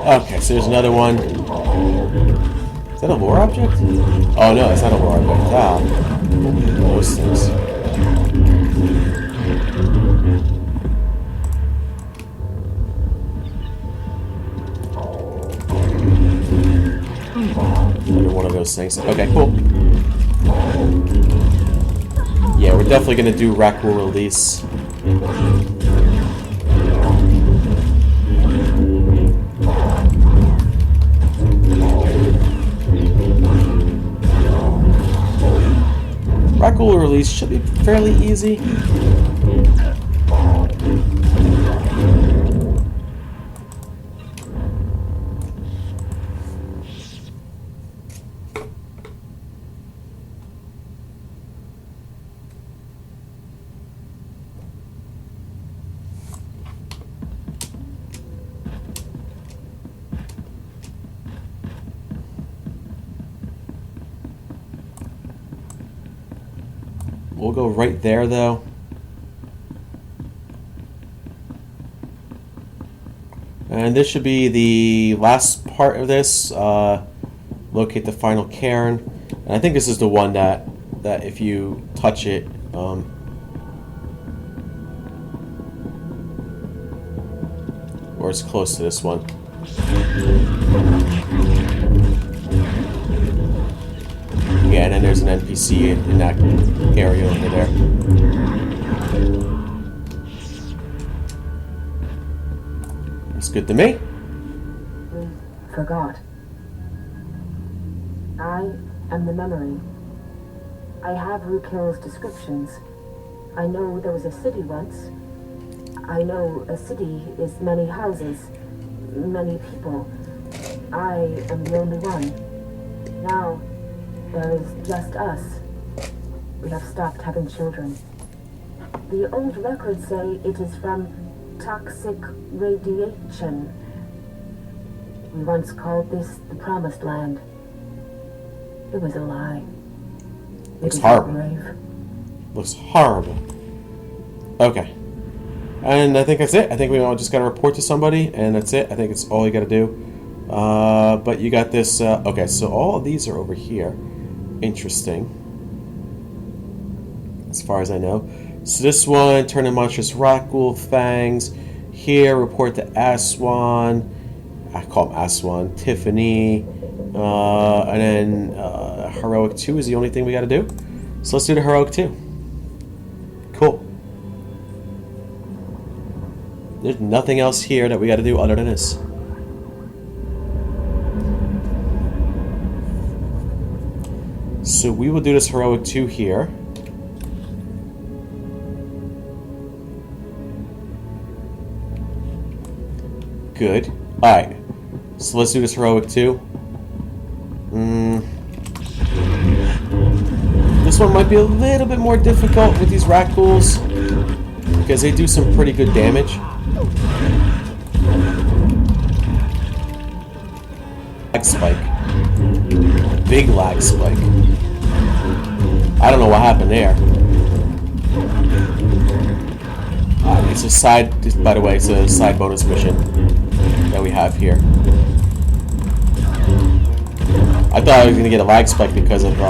Okay, so there's another one. Is that a lore object? Oh no, it's not a lore object. Ah, those things. Another one of those things. Okay, cool. Yeah, we're definitely gonna do Rakghoul Release. Rakghoul Release should be fairly easy. We'll go right there, though. And this should be the last part of this. Locate the final cairn. And I think this is the one that if you touch it, or it's close to this one. Yeah, and then there's an NPC in that area over there. That's good to me. We forgot. I am the memory. I have Rakghul's descriptions. I know there was a city once. I know a city is many houses, many people. I am the only one. Now, there is just us. We have stopped having children. The old records say it is from toxic radiation. We once called this the Promised Land. It was a lie. Looks horrible. Looks horrible. Okay. And I think that's it. I think we all just got to report to somebody, and that's it. I think it's all you got to do. But you got this. Okay, so all of these are over here. Interesting. As far as I know. So this one, turn in monstrous Rakghoul fangs. Here, report to Aswan. I call him Aswan. Tiffany. And then Heroic 2 is the only thing we got to do. So let's do the Heroic 2. Cool. There's nothing else here that we got to do other than this. So we will do this Heroic 2 here. Good. Alright. So let's do this Heroic 2. This one might be a little bit more difficult with these Rakghouls, because they do some pretty good damage. Lag spike. Big lag spike. I don't know what happened there. It's a side, by the way, it's a side bonus mission that we have here. I thought I was going to get a lag spike because of,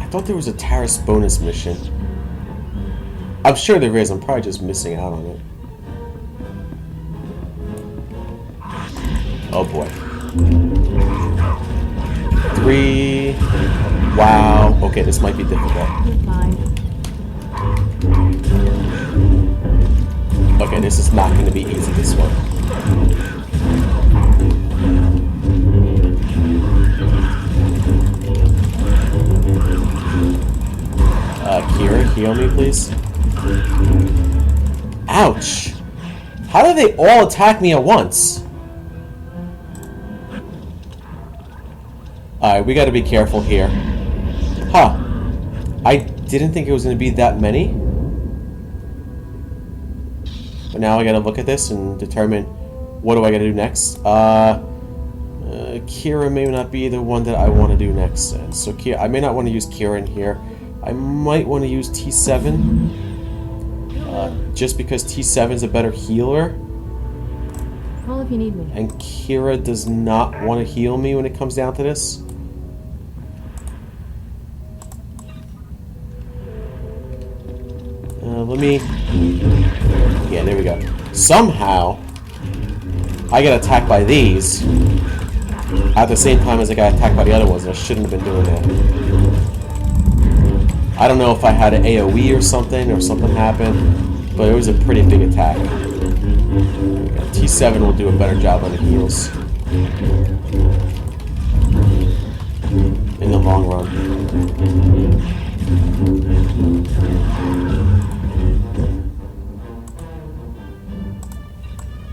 I thought there was a Taris bonus mission. I'm sure there is, I'm probably just missing out on it. Oh boy. 3. Wow. Okay, this might be difficult. Okay, this is not going to be easy, this one. Kira, heal me, please. Ouch! How did they all attack me at once? Alright, we gotta be careful here. Huh. I didn't think it was gonna be that many. But now I gotta look at this and determine what do I gotta do next. Kira may not be the one that I want to do next. So Kira, I may not want to use Kira in here. I might want to use T7. Just because T7 is a better healer. Call if you need me. And Kira does not want to heal me when it comes down to this. Let me... Yeah, there we go. Somehow, I get attacked by these at the same time as I got attacked by the other ones. I shouldn't have been doing that. I don't know if I had an AoE or something happened, but it was a pretty big attack. We got T7. T7 will do a better job on the heals in the long run.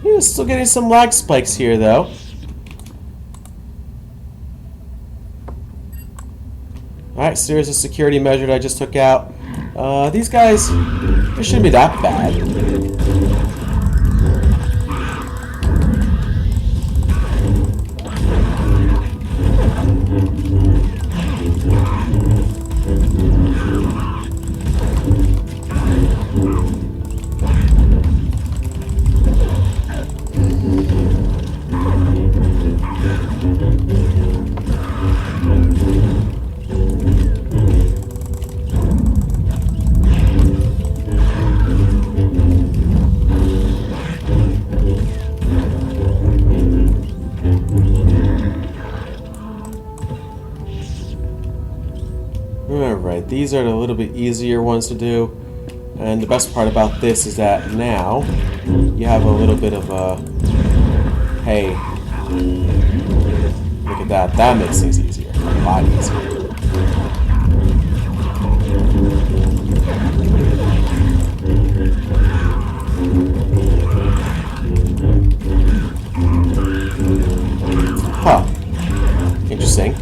Yeah, still getting some lag spikes here, though. Alright, so here's a security measure that I just took out. These guys, they shouldn't be that bad. Alright, these are the little bit easier ones to do. And the best part about this is that now you have a little bit of a, hey, look at that, that makes things easier, a lot easier. Huh, interesting.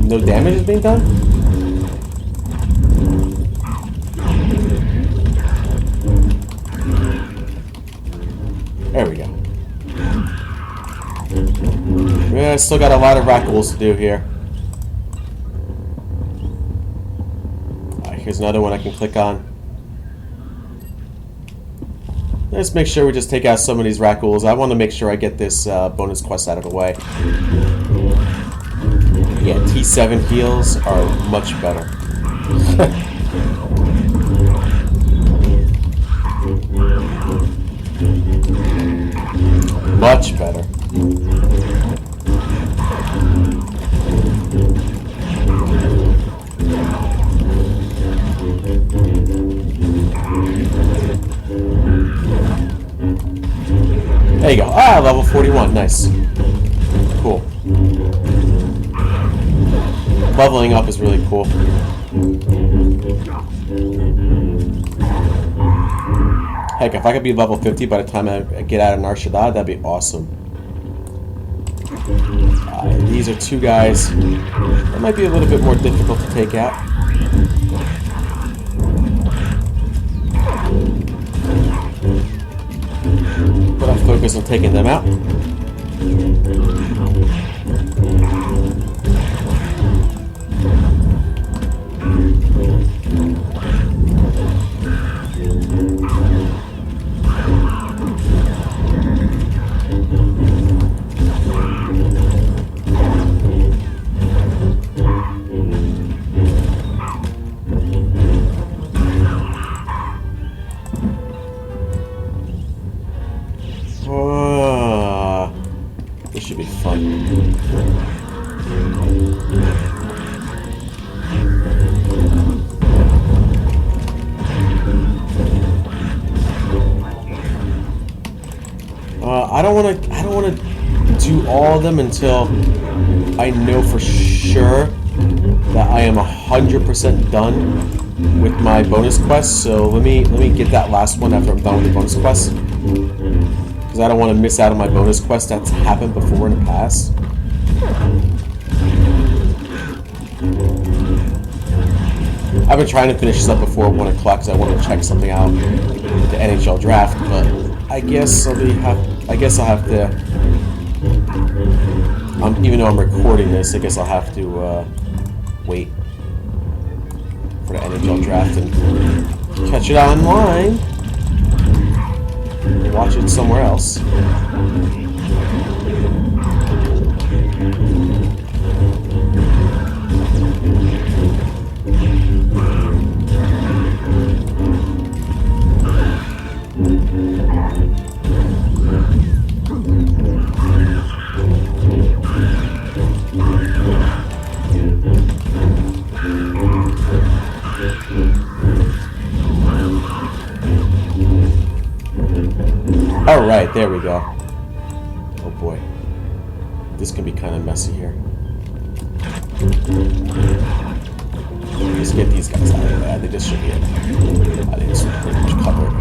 No damage is being done? There we go. Yeah, I still got a lot of Rakghouls to do here. Alright, here's another one I can click on. Let's make sure we just take out some of these Rakghouls. I want to make sure I get this bonus quest out of the way. Yeah, T7 heals are much better. Much better. There you go. Ah, level 41. Nice. Cool. Leveling up is really cool. Heck, if I could be level 50 by the time I get out of Nar Shaddaa, that'd be awesome. These are two guys that might be a little bit more difficult to take out. But I'll focus on taking them out. This should be fun. I don't want to do all of them until I know for sure that I am 100% done with my bonus quest. So let me get that last one after I'm done with the bonus quest, because I don't want to miss out on my bonus quest that's happened before in the past. I've been trying to finish this up before 1 o'clock because I want to check something out with the NHL draft, but I guess I'll have to. Even though I'm recording this, I guess I'll have to wait for the NHL draft and catch it online. Watch it somewhere else. Alright, there we go. Oh boy. This can be kind of messy here. Let's get these guys out of there. I think this should be it. I think this will pretty much cover it.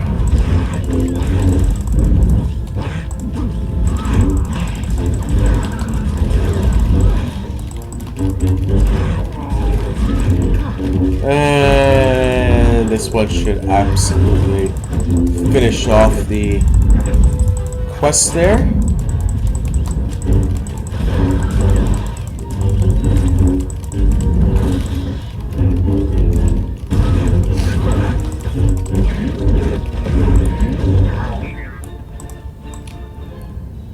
And this one should absolutely finish off the quest there.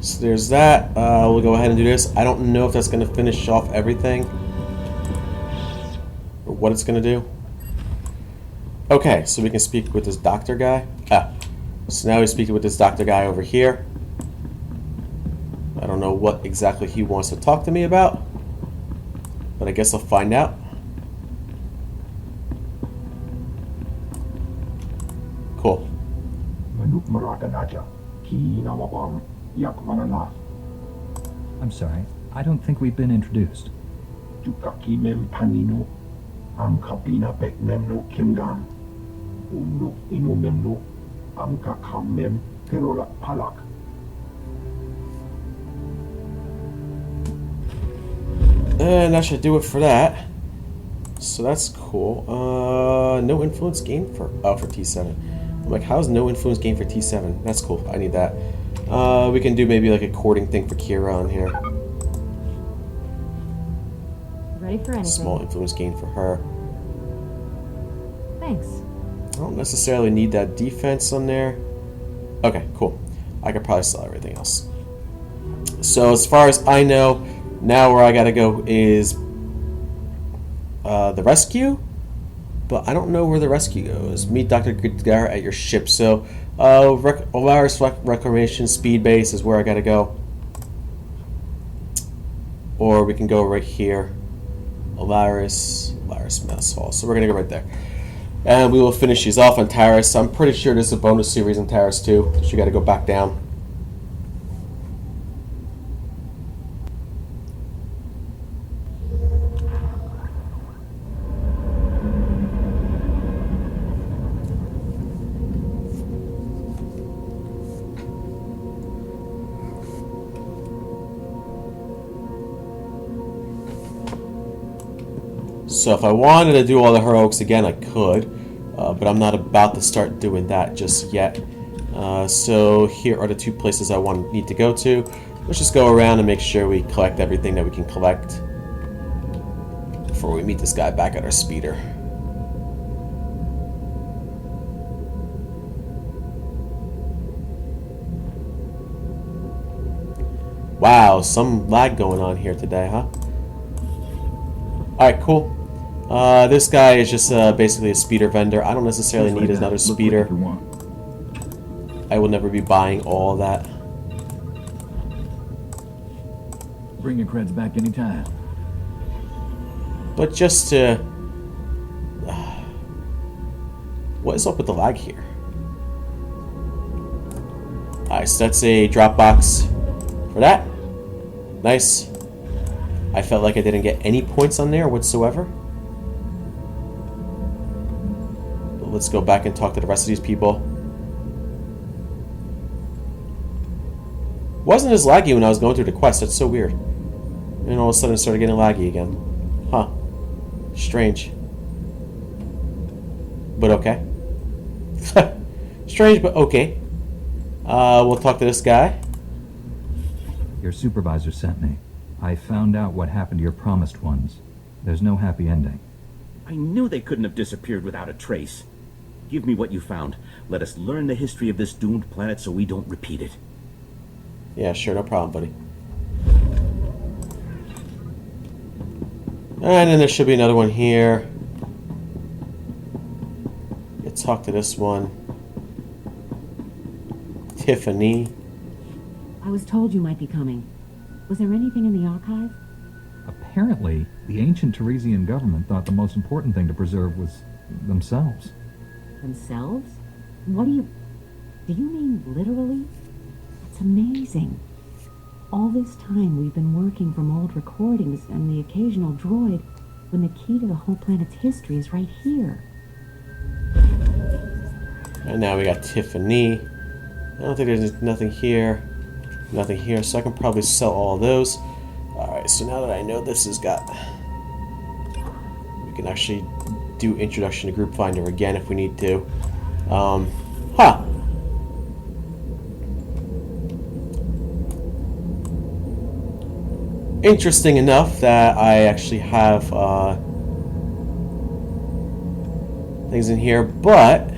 So there's that. We'll go ahead and do this. I don't know if that's going to finish off everything or what it's going to do. Okay, so we can speak with this doctor guy. So now we're speaking with this doctor guy over here. I don't know what exactly he wants to talk to me about, but I guess I'll find out. Cool. I'm sorry, I don't think we've been introduced. And that should do it for that. So that's cool. No influence gained for T7. I'm like, how's no influence gained for T7? That's cool. I need that. We can do maybe like a courting thing for Kira on here. Ready for anything. Small influence gain for her. Thanks. I don't necessarily need that defense on there. Okay, cool. I could probably sell everything else. So as far as I know, now where I gotta go is the rescue, but I don't know where the rescue goes. Meet Dr. Gadara at your ship. So Alaris Reclamation Speed Base is where I gotta go. Or we can go right here. Alaris Mess Hall. So we're gonna go right there. And we will finish these off on Taris. I'm pretty sure there's a bonus series on Taris too. So you gotta go back down. So if I wanted to do all the heroics again, I could, but I'm not about to start doing that just yet. So here are the two places I need to go to. Let's just go around and make sure we collect everything that we can collect before we meet this guy back at our speeder. Wow, some lag going on here today, huh? Alright, cool. This guy is just basically a speeder vendor. I don't necessarily need another speeder. I will never be buying all of that. Bring your creds back anytime. But just to... what is up with the lag here? Alright, so that's a drop box for that. Nice. I felt like I didn't get any points on there whatsoever. But let's go back and talk to the rest of these people. Wasn't as laggy when I was going through the quest. That's so weird. And all of a sudden it started getting laggy again. Huh. Strange. But okay. Strange, but okay. We'll talk to this guy. Your supervisor sent me. I found out what happened to your promised ones. There's no happy ending. I knew they couldn't have disappeared without a trace. Give me what you found. Let us learn the history of this doomed planet so we don't repeat it. Yeah, sure, no problem, buddy. And then there should be another one here. Let's talk to this one. Tiffany. I was told you might be coming. Was there anything in the archive? Apparently, the ancient Tarisian government thought the most important thing to preserve was themselves. Themselves? What do you... Do you mean literally? It's amazing. All this time we've been working from old recordings and the occasional droid, when the key to the whole planet's history is right here. And now we got Tiffany. I don't think there's nothing here. Nothing here, so I can probably sell all those. Alright, so now that I know this has got... We can actually do Introduction to Group Finder again if we need to. Huh! Interesting enough that I actually have things in here, but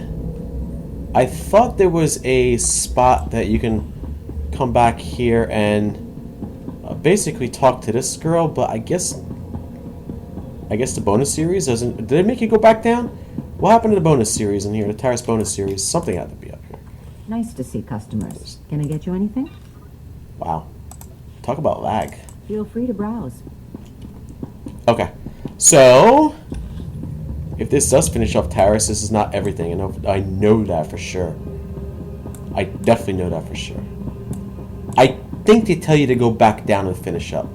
I thought there was a spot that you can come back here and basically talk to this girl, but I guess the bonus series doesn't... Did it make you go back down? What happened to the bonus series in here, the Taris bonus series? Something had to be up here. Nice to see customers. Can I get you anything? Wow. Talk about lag. Feel free to browse. Okay. So, if this does finish off Taris, this is not everything. I know that for sure. I definitely know that for sure. I think they tell you to go back down and finish up.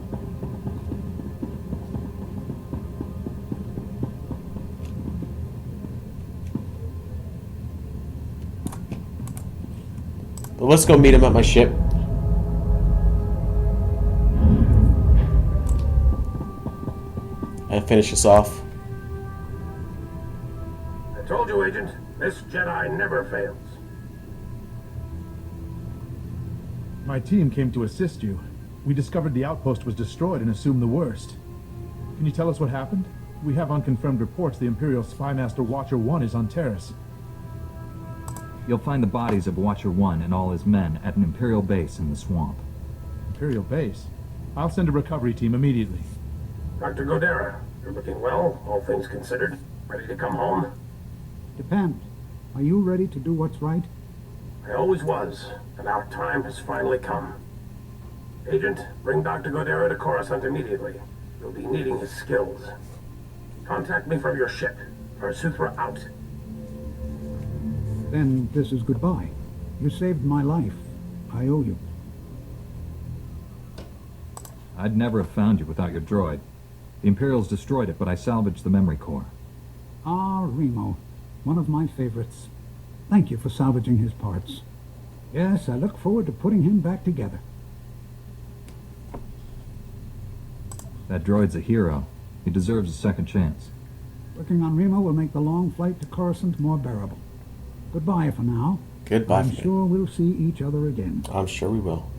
But let's go meet him at my ship. And finish this off. I told you, Agent, this Jedi never fails. My team came to assist you. We discovered the outpost was destroyed and assumed the worst. Can you tell us what happened? We have unconfirmed reports the Imperial Spy Master Watcher 1 is on Taris. You'll find the bodies of Watcher 1 and all his men at an Imperial base in the swamp. Imperial base? I'll send a recovery team immediately. Dr. Godera, you're looking well, all things considered. Ready to come home? Depends. Are you ready to do what's right? I always was, and our time has finally come. Agent, bring Dr. Godera to Coruscant immediately. You'll be needing his skills. Contact me from your ship. SWTOR out. Then this is goodbye. You saved my life. I owe you. I'd never have found you without your droid. The Imperials destroyed it, but I salvaged the memory core. Ah, Remo. One of my favorites. Thank you for salvaging his parts. Yes, I look forward to putting him back together. That droid's a hero. He deserves a second chance. Working on Remo will make the long flight to Coruscant more bearable. Goodbye for now. Goodbye. I'm sure we'll see each other again. I'm sure we will.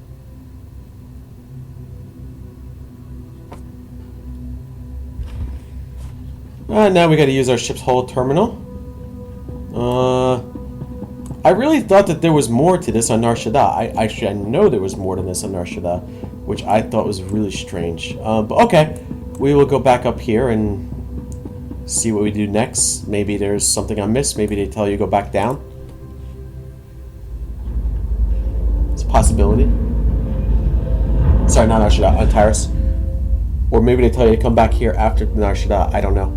Now we got to use our ship's hold terminal. I really thought that there was more to this on Nar Shaddaa. I know there was more to this on Nar Shaddaa, which I thought was really strange. But okay, we will go back up here and see what we do next. Maybe there's something I missed. Maybe they tell you to go back down. It's a possibility. Sorry, not Nar Shaddaa, on Taris. Or maybe they tell you to come back here after Nar Shaddaa. I don't know.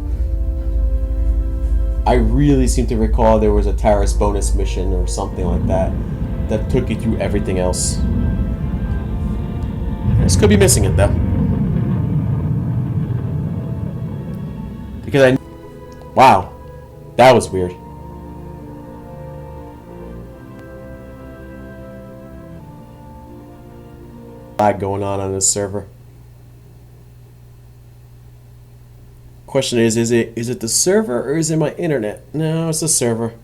I really seem to recall there was a Taris bonus mission or something like that that took you through everything else. This could be missing it though. Because wow, that was weird. Lag going on this server. Question is it the server or is it my internet? No, it's the server.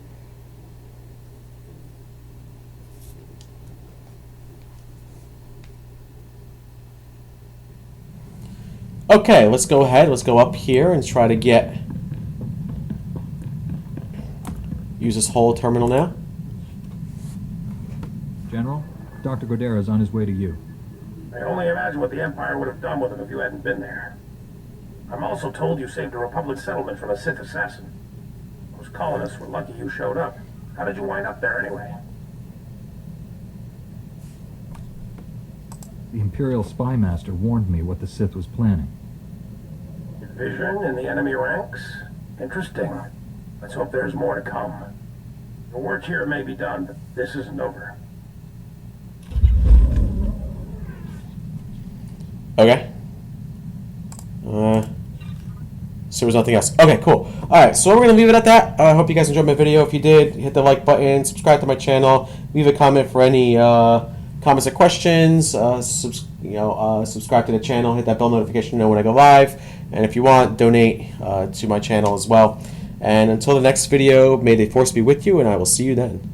Okay, let's go ahead. Let's go up here and try to use this whole terminal now. General, Dr. Godera is on his way to you. I only imagine what the Empire would have done with him if you hadn't been there. I'm also told you saved a Republic settlement from a Sith assassin. Those colonists were lucky you showed up. How did you wind up there anyway? The Imperial Spy Master warned me what the Sith was planning. Division in the enemy ranks? Interesting. Let's hope there's more to come. Your work here may be done, but this isn't over. Okay. So there's nothing else. Okay, cool. Alright, so we're going to leave it at that. I hope you guys enjoyed my video. If you did, hit the like button, subscribe to my channel, leave a comment for any comments or questions, subscribe to the channel, hit that bell notification to know when I go live, and if you want, donate to my channel as well. And until the next video, may the force be with you, and I will see you then.